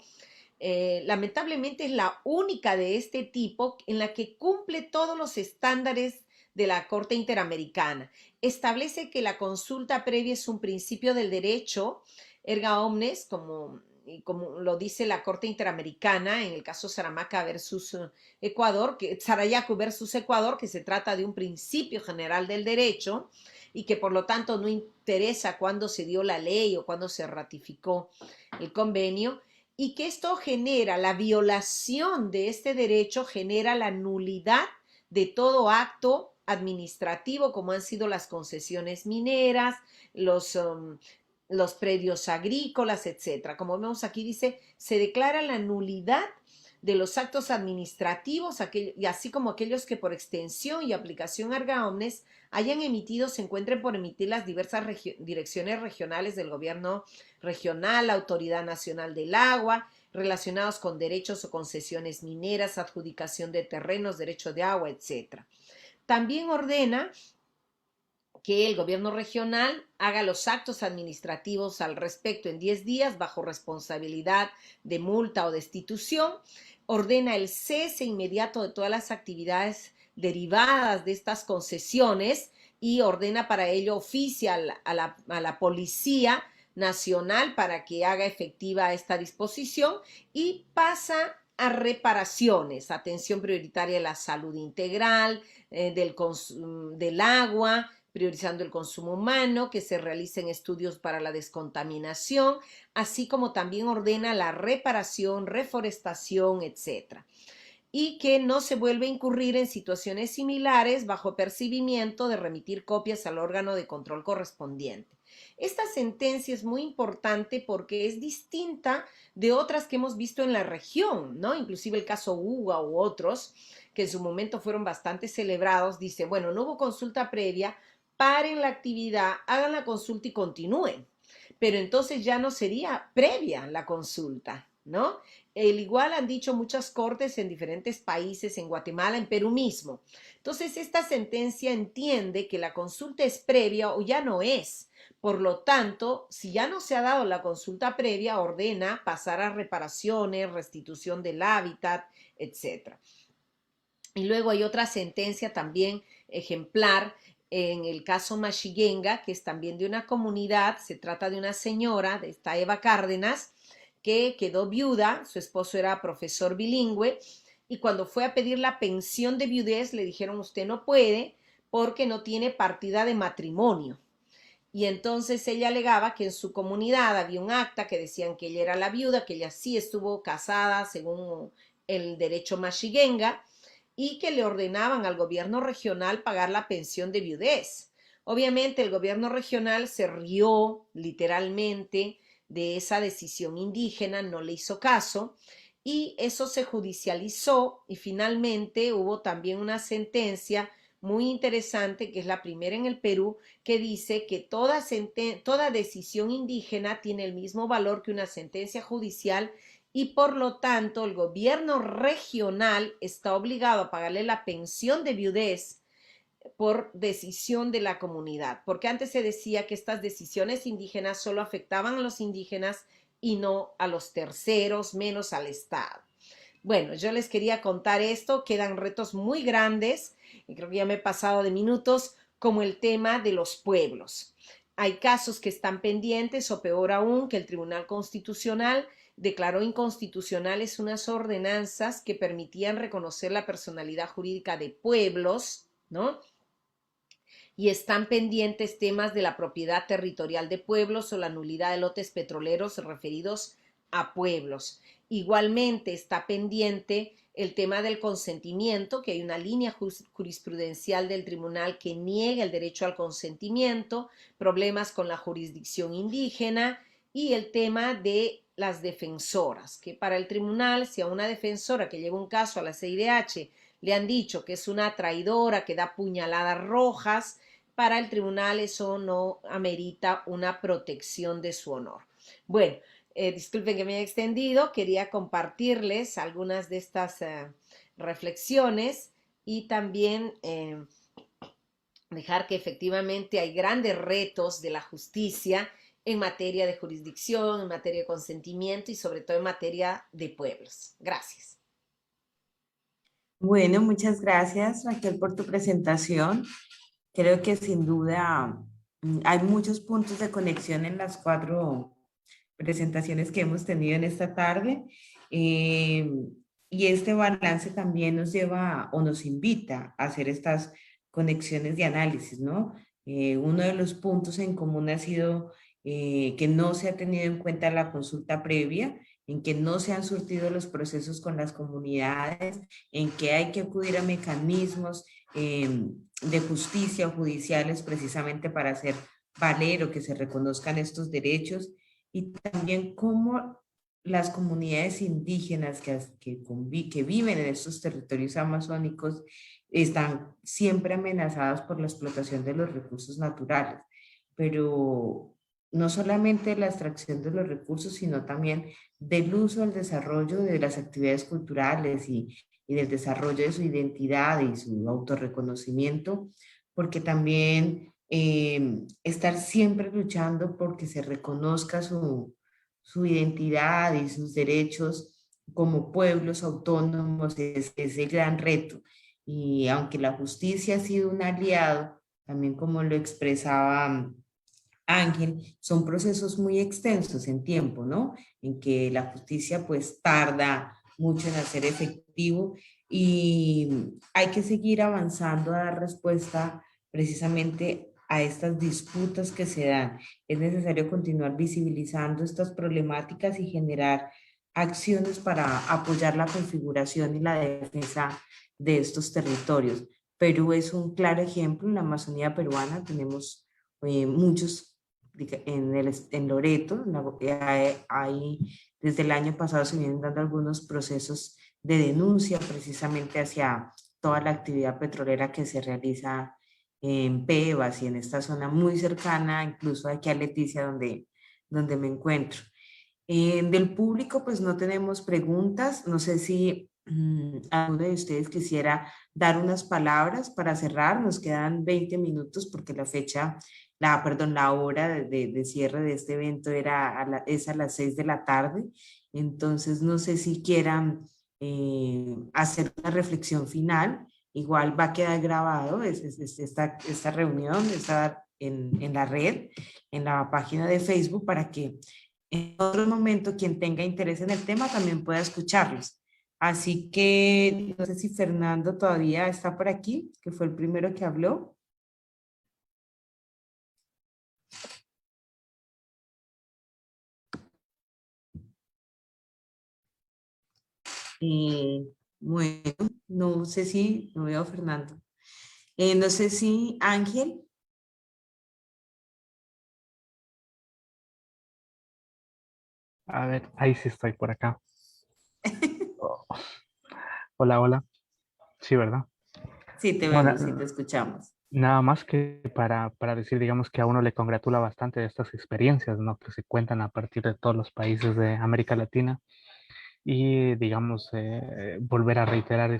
Lamentablemente es la única de este tipo en la que cumple todos los estándares de la Corte Interamericana. Establece que la consulta previa es un principio del derecho, erga omnes, como y como lo dice la Corte Interamericana en el caso Saramaca versus Ecuador, Sarayaku versus Ecuador, que se trata de un principio general del derecho y que por lo tanto no interesa cuándo se dio la ley o cuándo se ratificó el convenio, y que esto genera, la violación de este derecho genera la nulidad de todo acto administrativo, como han sido las concesiones mineras, los predios agrícolas, etcétera. Como vemos aquí dice, se declara la nulidad de los actos administrativos, y así como aquellos que por extensión y aplicación erga omnes hayan emitido, se encuentren por emitir las diversas direcciones regionales del gobierno regional, la Autoridad Nacional del Agua, relacionados con derechos o concesiones mineras, adjudicación de terrenos, derecho de agua, etcétera. También ordena que el gobierno regional haga los actos administrativos al respecto en 10 días bajo responsabilidad de multa o destitución. Ordena el cese inmediato de todas las actividades derivadas de estas concesiones y ordena para ello oficia a la Policía Nacional para que haga efectiva esta disposición y pasa a reparaciones, atención prioritaria a la salud integral, del agua, priorizando el consumo humano, que se realicen estudios para la descontaminación, así como también ordena la reparación, reforestación, etc. Y que no se vuelve a incurrir en situaciones similares bajo percibimiento de remitir copias al órgano de control correspondiente. Esta sentencia es muy importante porque es distinta de otras que hemos visto en la región, ¿no? Inclusive el caso Uga u otros, que en su momento fueron bastante celebrados, dice, bueno, no hubo consulta previa, paren la actividad, hagan la consulta y continúen. Pero entonces ya no sería previa la consulta, ¿no? El igual han dicho muchas cortes en diferentes países, en Guatemala, en Perú mismo. Entonces esta sentencia entiende que la consulta es previa o ya no es. Por lo tanto, si ya no se ha dado la consulta previa, ordena pasar a reparaciones, restitución del hábitat, etc. Y luego hay otra sentencia también ejemplar en el caso Mashigenga, que es también de una comunidad. Se trata de una señora, de esta Eva Cárdenas, que quedó viuda, su esposo era profesor bilingüe, y cuando fue a pedir la pensión de viudez le dijeron usted no puede porque no tiene partida de matrimonio. Y entonces ella alegaba que en su comunidad había un acta que decían que ella era la viuda, que ella sí estuvo casada según el derecho Mashigenga, y que le ordenaban al gobierno regional pagar la pensión de viudez. Obviamente el gobierno regional se rió literalmente de esa decisión indígena, no le hizo caso, y eso se judicializó y finalmente hubo también una sentencia muy interesante, que es la primera en el Perú, que dice que toda decisión indígena tiene el mismo valor que una sentencia judicial y por lo tanto el gobierno regional está obligado a pagarle la pensión de viudez por decisión de la comunidad, porque antes se decía que estas decisiones indígenas solo afectaban a los indígenas y no a los terceros, menos al Estado. Bueno, yo les quería contar esto, quedan retos muy grandes, y creo que ya me he pasado de minutos, como el tema de los pueblos. Hay casos que están pendientes, o peor aún, que el Tribunal Constitucional declaró inconstitucionales unas ordenanzas que permitían reconocer la personalidad jurídica de pueblos, ¿no? Y están pendientes temas de la propiedad territorial de pueblos o la nulidad de lotes petroleros referidos a pueblos. Igualmente está pendiente el tema del consentimiento, que hay una línea jurisprudencial del tribunal que niega el derecho al consentimiento, problemas con la jurisdicción indígena y el tema de las defensoras, que para el tribunal, si a una defensora que lleva un caso a la CIDH le han dicho que es una traidora, que da puñaladas rojas, para el tribunal eso no amerita una protección de su honor. Bueno, disculpen que me haya extendido, quería compartirles algunas de estas reflexiones y también dejar que efectivamente hay grandes retos de la justicia en materia de jurisdicción, en materia de consentimiento y sobre todo en materia de pueblos. Gracias. Bueno, muchas gracias, Raquel, por tu presentación. Creo que sin duda hay muchos puntos de conexión en las cuatro presentaciones que hemos tenido en esta tarde. Y este balance también nos lleva o nos invita a hacer estas conexiones de análisis, ¿no? Uno de los puntos en común ha sido que no se ha tenido en cuenta la consulta previa, en que no se han surtido los procesos con las comunidades, en que hay que acudir a mecanismos de justicia o judiciales precisamente para hacer valer o que se reconozcan estos derechos, y también cómo las comunidades indígenas que viven en estos territorios amazónicos están siempre amenazadas por la explotación de los recursos naturales, pero no solamente la extracción de los recursos, sino también del uso, el desarrollo de las actividades culturales y del desarrollo de su identidad y su autorreconocimiento, porque también estar siempre luchando porque se reconozca su identidad y sus derechos como pueblos autónomos es el gran reto. Y aunque la justicia ha sido un aliado, también como lo expresaba Ángel, son procesos muy extensos en tiempo, ¿no? En que la justicia pues tarda mucho en hacer efectivo y hay que seguir avanzando a dar respuesta precisamente a estas disputas que se dan. Es necesario continuar visibilizando estas problemáticas y generar acciones para apoyar la configuración y la defensa de estos territorios. Perú es un claro ejemplo. En la Amazonía peruana tenemos muchos en Loreto. Ahí desde el año pasado se vienen dando algunos procesos de denuncia precisamente hacia toda la actividad petrolera que se realiza en Pebas y en esta zona muy cercana, incluso aquí a Leticia, donde me encuentro. Del público, pues no tenemos preguntas. No sé si alguno de ustedes quisiera dar unas palabras para cerrar. Nos quedan 20 minutos porque la fecha, perdón, la hora de cierre de este evento es a las 6 de la tarde. Entonces, no sé si quieran hacer una reflexión final. Igual va a quedar grabado esta reunión, está en la red, en la página de Facebook, para que en otro momento quien tenga interés en el tema también pueda escucharlos. Así que no sé si Fernando todavía está por aquí, que fue el primero que habló. Bueno, no sé si, no veo a Fernando. No sé si Ángel. A ver, ahí sí estoy por acá. Oh. Hola, hola. Sí, ¿verdad? Sí, te Bueno, vemos, sí, te escuchamos. nada más que para decir, digamos, que a uno le congratula bastante de estas experiencias, ¿no? Que se cuentan a partir de todos los países de América Latina y, digamos, volver a reiterar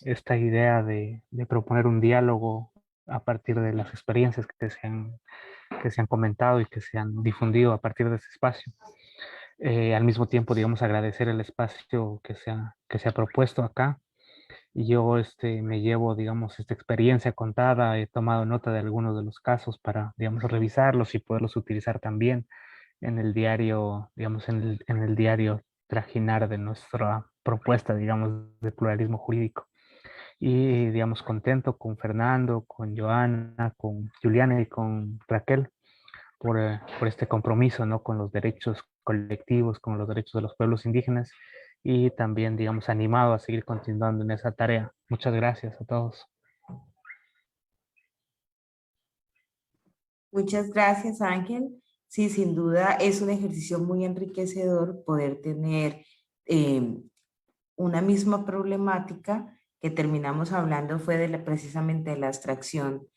esta idea de proponer un diálogo a partir de las experiencias que se han comentado y que se han difundido a partir de ese espacio. Al mismo tiempo, digamos, agradecer el espacio que se ha propuesto acá. Y yo me llevo, digamos, esta experiencia contada, he tomado nota de algunos de los casos para, digamos, revisarlos y poderlos utilizar también en el diario, digamos, en el diario trajinar de nuestra propuesta, digamos, de pluralismo jurídico. Y, digamos, contento con Fernando, con Joana, con Juliana y con Raquel por este compromiso, ¿no? Con los derechos colectivos, con los derechos de los pueblos indígenas y también, digamos, animado a seguir continuando en esa tarea. Muchas gracias a todos. Muchas gracias, Ángel. Sí, sin duda es un ejercicio muy enriquecedor poder tener una misma problemática que terminamos hablando fue precisamente de la extracción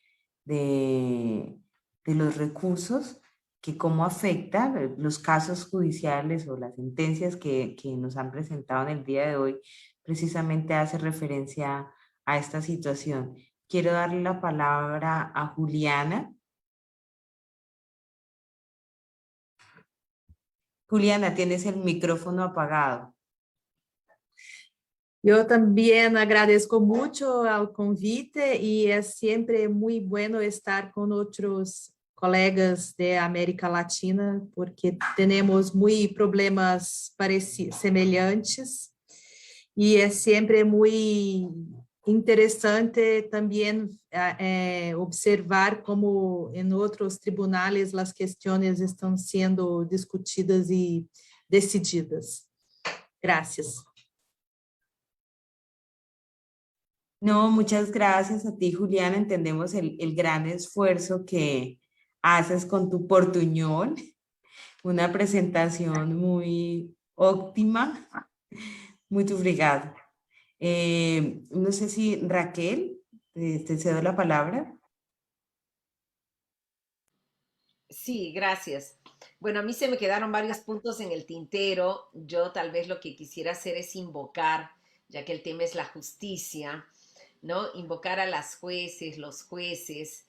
de los recursos, que cómo afecta los casos judiciales o las sentencias que nos han presentado en el día de hoy, precisamente hace referencia a esta situación. Quiero darle la palabra a Juliana. Juliana, tienes el micrófono apagado. Eu também agradeço muito ao convite e é sempre muito bueno estar com outros colegas de América Latina, porque temos muito problemas semelhantes, e é sempre muito interessante também observar como em outros tribunais as questões estão sendo discutidas e decididas. Gracias. No, muchas gracias a ti, Juliana. Entendemos el gran esfuerzo que haces con tu portuñol. Una presentación muy óptima. Muito obrigado. No sé si Raquel, te cedo la palabra. Sí, gracias. Bueno, a mí se me quedaron varios puntos en el tintero. Yo tal vez lo que quisiera hacer es invocar, ya que el tema es la justicia, ¿no? Invocar a las jueces, los jueces,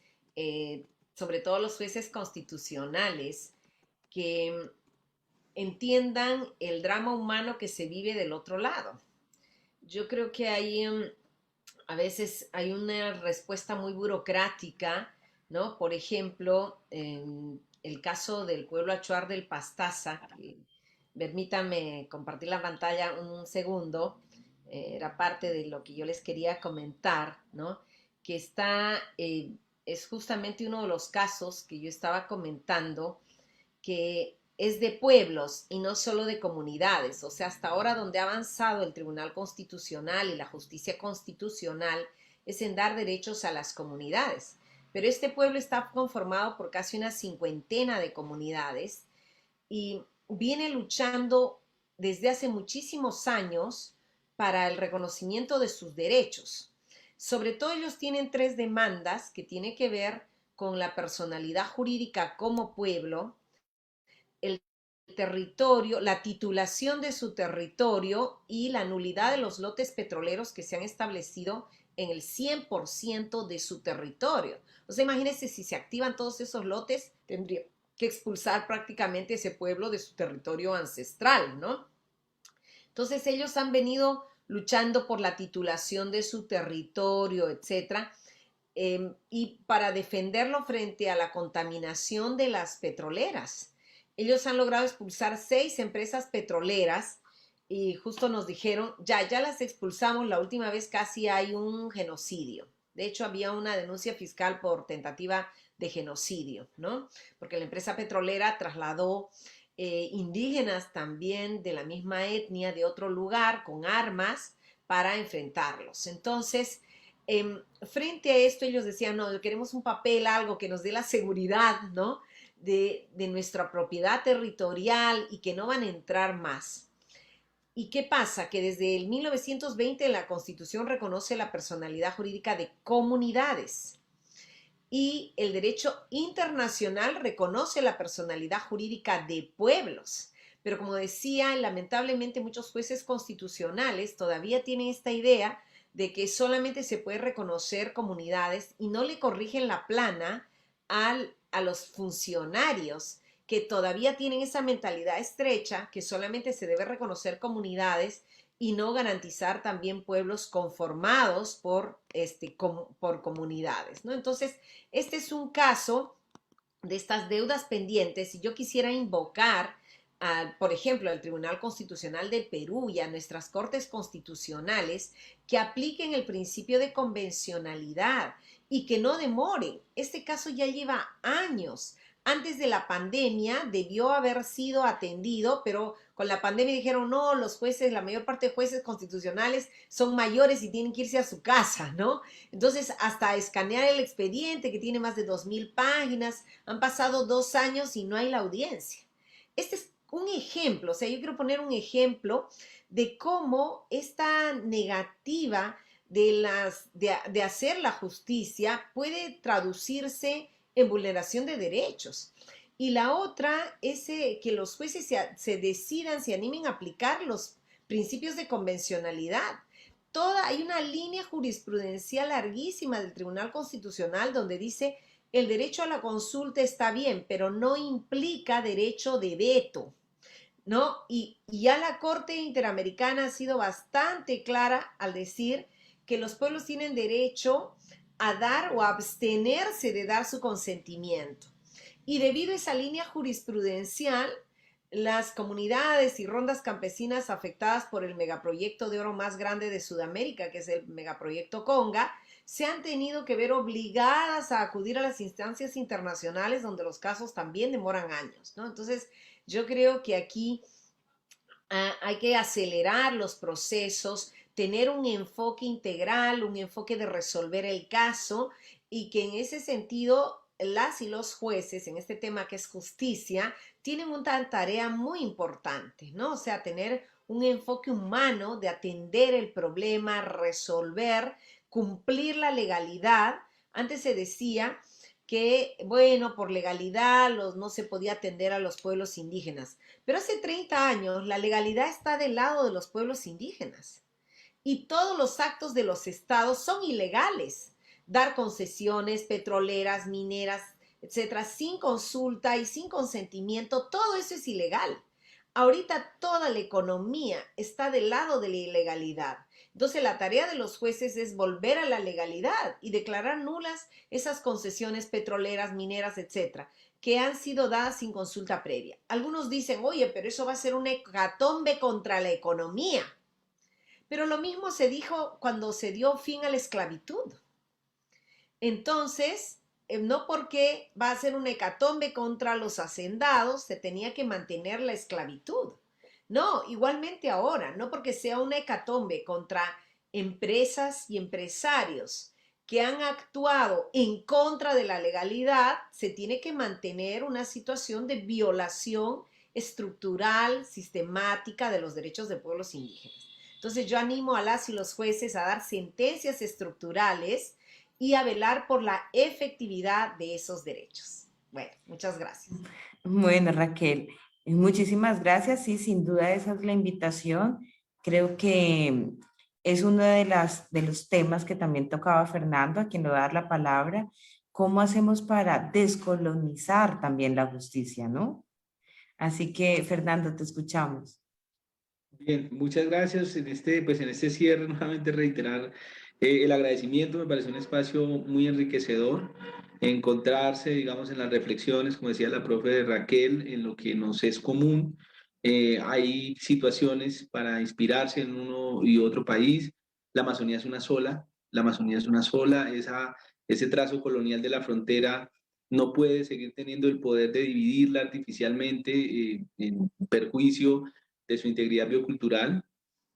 sobre todo los jueces constitucionales, que entiendan el drama humano que se vive del otro lado. Yo creo que hay, a veces hay una respuesta muy burocrática, ¿no? Por ejemplo, en el caso del pueblo achuar del Pastaza, que, permítanme compartir la pantalla un segundo, era parte de lo que yo les quería comentar, ¿no? Que es justamente uno de los casos que yo estaba comentando, que es de pueblos y no solo de comunidades. O sea, hasta ahora donde ha avanzado el Tribunal Constitucional y la justicia constitucional es en dar derechos a las comunidades. Pero este pueblo está conformado por casi una cincuentena de comunidades y viene luchando desde hace muchísimos años para el reconocimiento de sus derechos. Sobre todo ellos tienen 3 demandas que tienen que ver con la personalidad jurídica como pueblo, el territorio, la titulación de su territorio y la nulidad de los lotes petroleros que se han establecido en el 100% de su territorio. O sea, imagínense, si se activan todos esos lotes, tendría que expulsar prácticamente ese pueblo de su territorio ancestral, ¿no? Entonces ellos han venido luchando por la titulación de su territorio, etcétera, y para defenderlo frente a la contaminación de las petroleras. Ellos han logrado expulsar 6 empresas petroleras y justo nos dijeron, ya las expulsamos, la última vez casi hay un genocidio. De hecho, había una denuncia fiscal por tentativa de genocidio, ¿no? Porque la empresa petrolera trasladó indígenas también de la misma etnia de otro lugar con armas para enfrentarlos. Entonces, frente a esto ellos decían, no, queremos un papel, algo que nos dé la seguridad, ¿no? De nuestra propiedad territorial y que no van a entrar más. ¿Y qué pasa? Que desde el 1920 la Constitución reconoce la personalidad jurídica de comunidades y el derecho internacional reconoce la personalidad jurídica de pueblos. Pero como decía, lamentablemente muchos jueces constitucionales todavía tienen esta idea de que solamente se puede reconocer comunidades y no le corrigen la plana a los funcionarios que todavía tienen esa mentalidad estrecha, que solamente se debe reconocer comunidades y no garantizar también pueblos conformados por comunidades, ¿no? Entonces, este es un caso de estas deudas pendientes y yo quisiera invocar, por ejemplo, al Tribunal Constitucional de Perú y a nuestras cortes constitucionales que apliquen el principio de convencionalidad y que no demoren. Este caso ya lleva años. Antes de la pandemia debió haber sido atendido, pero con la pandemia dijeron, no, los jueces, la mayor parte de jueces constitucionales son mayores y tienen que irse a su casa, ¿no? Entonces, hasta escanear el expediente, que tiene más de 2,000 páginas, han pasado 2 años y no hay la audiencia. Este es un ejemplo, o sea, yo quiero poner un ejemplo de cómo esta negativa de hacer la justicia puede traducirse en vulneración de derechos. Y la otra es que los jueces se decidan, se animen a aplicar los principios de convencionalidad. Hay una línea jurisprudencial larguísima del Tribunal Constitucional donde dice el derecho a la consulta está bien, pero no implica derecho de veto, ¿no? Y ya la Corte Interamericana ha sido bastante clara al decir que los pueblos tienen derecho a dar o a abstenerse de dar su consentimiento. Y debido a esa línea jurisprudencial, las comunidades y rondas campesinas afectadas por el megaproyecto de oro más grande de Sudamérica, que es el megaproyecto Conga, se han tenido que ver obligadas a acudir a las instancias internacionales donde los casos también demoran años, ¿no? Entonces, yo creo que aquí hay que acelerar los procesos, tener un enfoque integral, un enfoque de resolver el caso y que en ese sentido las y los jueces en este tema que es justicia tienen una tarea muy importante, ¿no? O sea, tener un enfoque humano de atender el problema, resolver, cumplir la legalidad. Antes se decía que, bueno, por legalidad no se podía atender a los pueblos indígenas. Pero hace 30 años la legalidad está del lado de los pueblos indígenas y todos los actos de los estados son ilegales. Dar concesiones petroleras, mineras, etcétera, sin consulta y sin consentimiento, todo eso es ilegal. Ahorita toda la economía está del lado de la ilegalidad. Entonces la tarea de los jueces es volver a la legalidad y declarar nulas esas concesiones petroleras, mineras, etcétera, que han sido dadas sin consulta previa. Algunos dicen, oye, pero eso va a ser una hecatombe contra la economía. Pero lo mismo se dijo cuando se dio fin a la esclavitud. Entonces, no porque va a ser una hecatombe contra los hacendados, se tenía que mantener la esclavitud. No, igualmente ahora, no porque sea una hecatombe contra empresas y empresarios que han actuado en contra de la legalidad, se tiene que mantener una situación de violación estructural, sistemática de los derechos de pueblos indígenas. Entonces yo animo a las y los jueces a dar sentencias estructurales y a velar por la efectividad de esos derechos. Bueno, muchas gracias. Bueno, Raquel, muchísimas gracias. Sí, sin duda esa es la invitación. Creo que es uno de los temas que también tocaba Fernando, a quien le voy a dar la palabra. ¿Cómo hacemos para descolonizar también la justicia, no? Así que, Fernando, te escuchamos. Bien, muchas gracias. Pues en este cierre, nuevamente reiterar el agradecimiento. Me parece un espacio muy enriquecedor. Encontrarse, digamos, en las reflexiones, como decía la profe Raquel, en lo que nos es común. Hay situaciones para inspirarse en uno y otro país. La Amazonía es una sola. La Amazonía es una sola. Ese trazo colonial de la frontera no puede seguir teniendo el poder de dividirla artificialmente en perjuicio de su integridad biocultural.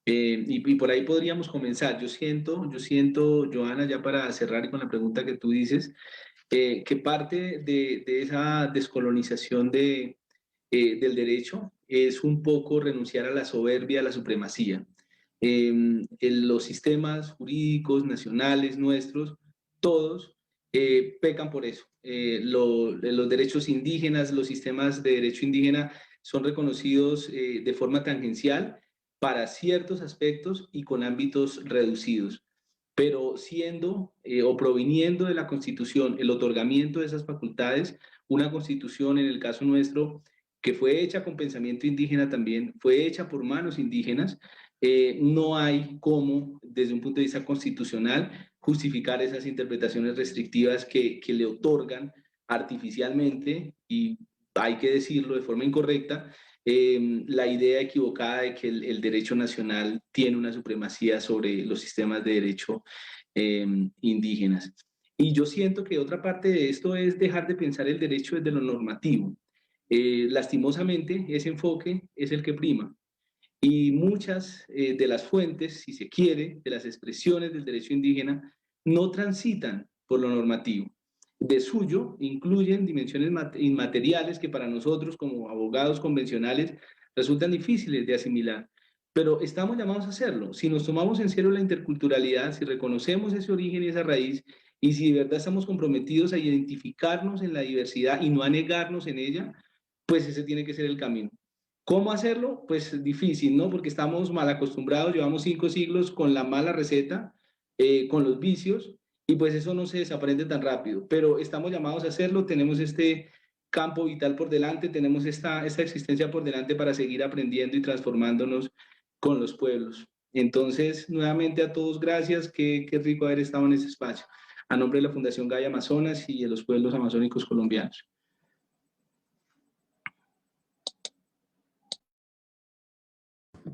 Y por ahí podríamos comenzar. Yo siento, Joana, ya para cerrar con la pregunta que tú dices, que parte de esa descolonización del derecho es un poco renunciar a la soberbia, a la supremacía. En los sistemas jurídicos nacionales nuestros, todos pecan por eso. Los derechos indígenas, los sistemas de derecho indígena son reconocidos de forma tangencial para ciertos aspectos y con ámbitos reducidos, pero siendo o proviniendo de la Constitución el otorgamiento de esas facultades, una Constitución en el caso nuestro que fue hecha con pensamiento indígena también, fue hecha por manos indígenas, no hay cómo, desde un punto de vista constitucional, justificar esas interpretaciones restrictivas que le otorgan artificialmente, y hay que decirlo de forma incorrecta, la idea equivocada de que el derecho nacional tiene una supremacía sobre los sistemas de derecho indígenas. Y yo siento que otra parte de esto es dejar de pensar el derecho desde lo normativo. Lastimosamente, ese enfoque es el que prima. Y muchas de las fuentes, si se quiere, de las expresiones del derecho indígena, no transitan por lo normativo. De suyo, incluyen dimensiones inmateriales que para nosotros, como abogados convencionales, resultan difíciles de asimilar. Pero estamos llamados a hacerlo. Si nos tomamos en serio la interculturalidad, si reconocemos ese origen y esa raíz, y si de verdad estamos comprometidos a identificarnos en la diversidad y no a negarnos en ella, pues ese tiene que ser el camino. ¿Cómo hacerlo? Pues difícil, ¿no? Porque estamos mal acostumbrados, llevamos 5 siglos con la mala receta, con los vicios, y pues eso no se desaprende tan rápido, pero estamos llamados a hacerlo, tenemos este campo vital por delante, tenemos esta existencia por delante para seguir aprendiendo y transformándonos con los pueblos. Entonces, nuevamente a todos, gracias, qué rico haber estado en este espacio. A nombre de la Fundación Gaia Amazonas y de los pueblos amazónicos colombianos.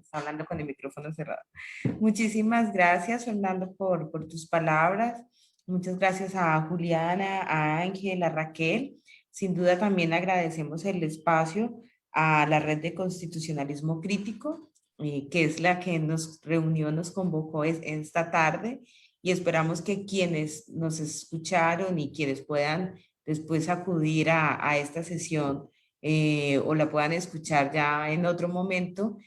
está hablando con el micrófono cerrado. Muchísimas gracias, Fernando, por tus palabras. Muchas gracias a Juliana, a Ángel, a Raquel. Sin duda también agradecemos el espacio a la Red de Constitucionalismo Crítico, que es la que nos reunió, nos convocó esta tarde, y esperamos que quienes nos escucharon y quienes puedan después acudir a esta sesión o la puedan escuchar ya en otro momento,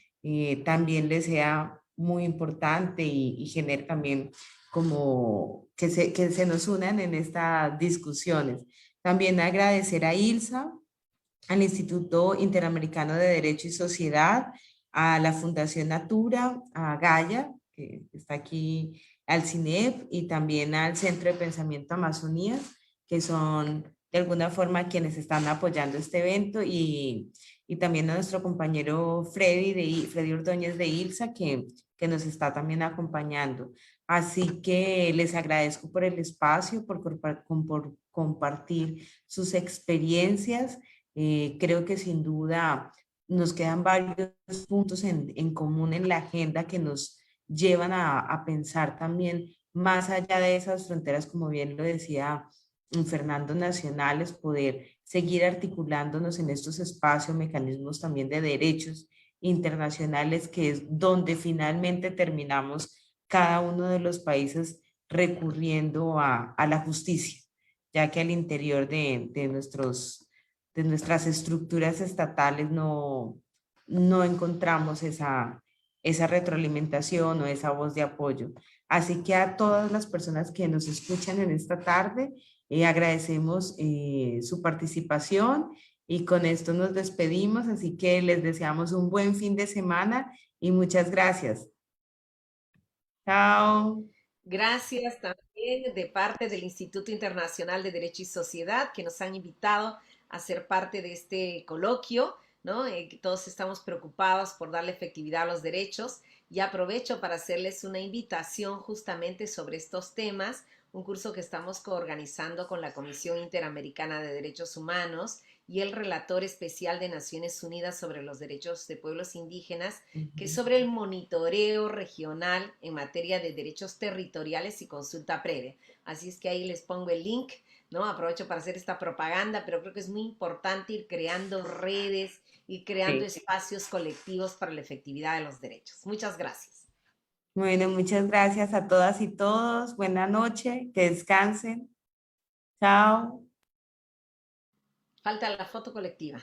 también les sea muy importante y genere también como que se nos unan en estas discusiones. También agradecer a ILSA, al Instituto Interamericano de Derecho y Sociedad, a la Fundación Natura, a Gaia, que está aquí, al CINEP y también al Centro de Pensamiento Amazonías, que son de alguna forma quienes están apoyando este evento, y también a nuestro compañero Freddy Ordóñez de ILSA, que nos está también acompañando. Así que les agradezco por el espacio, por compartir sus experiencias. Creo que sin duda nos quedan varios puntos en común en la agenda que nos llevan a pensar también más allá de esas fronteras, como bien lo decía Fernando, nacionales, poder seguir articulándonos en estos espacios, mecanismos también de derechos internacionales, que es donde finalmente terminamos cada uno de los países recurriendo a la justicia, ya que al interior de nuestras estructuras estatales no encontramos esa retroalimentación o esa voz de apoyo. Así que a todas las personas que nos escuchan en esta tarde, agradecemos su participación, y con esto nos despedimos, así que les deseamos un buen fin de semana y muchas gracias. Chao. Gracias también de parte del Instituto Internacional de Derecho y Sociedad, que nos han invitado a ser parte de este coloquio, ¿no? Que todos estamos preocupados por darle efectividad a los derechos, y aprovecho para hacerles una invitación justamente sobre estos temas, un curso que estamos coorganizando con la Comisión Interamericana de Derechos Humanos y el relator especial de Naciones Unidas sobre los derechos de pueblos indígenas, que es sobre el monitoreo regional en materia de derechos territoriales y consulta previa. Así es que ahí les pongo el link, ¿no? Aprovecho para hacer esta propaganda, pero creo que es muy importante ir creando redes, ir creando espacios colectivos para la efectividad de los derechos. Muchas gracias. Bueno, muchas gracias a todas y todos. Buena noche, que descansen. Chao. Falta la foto colectiva.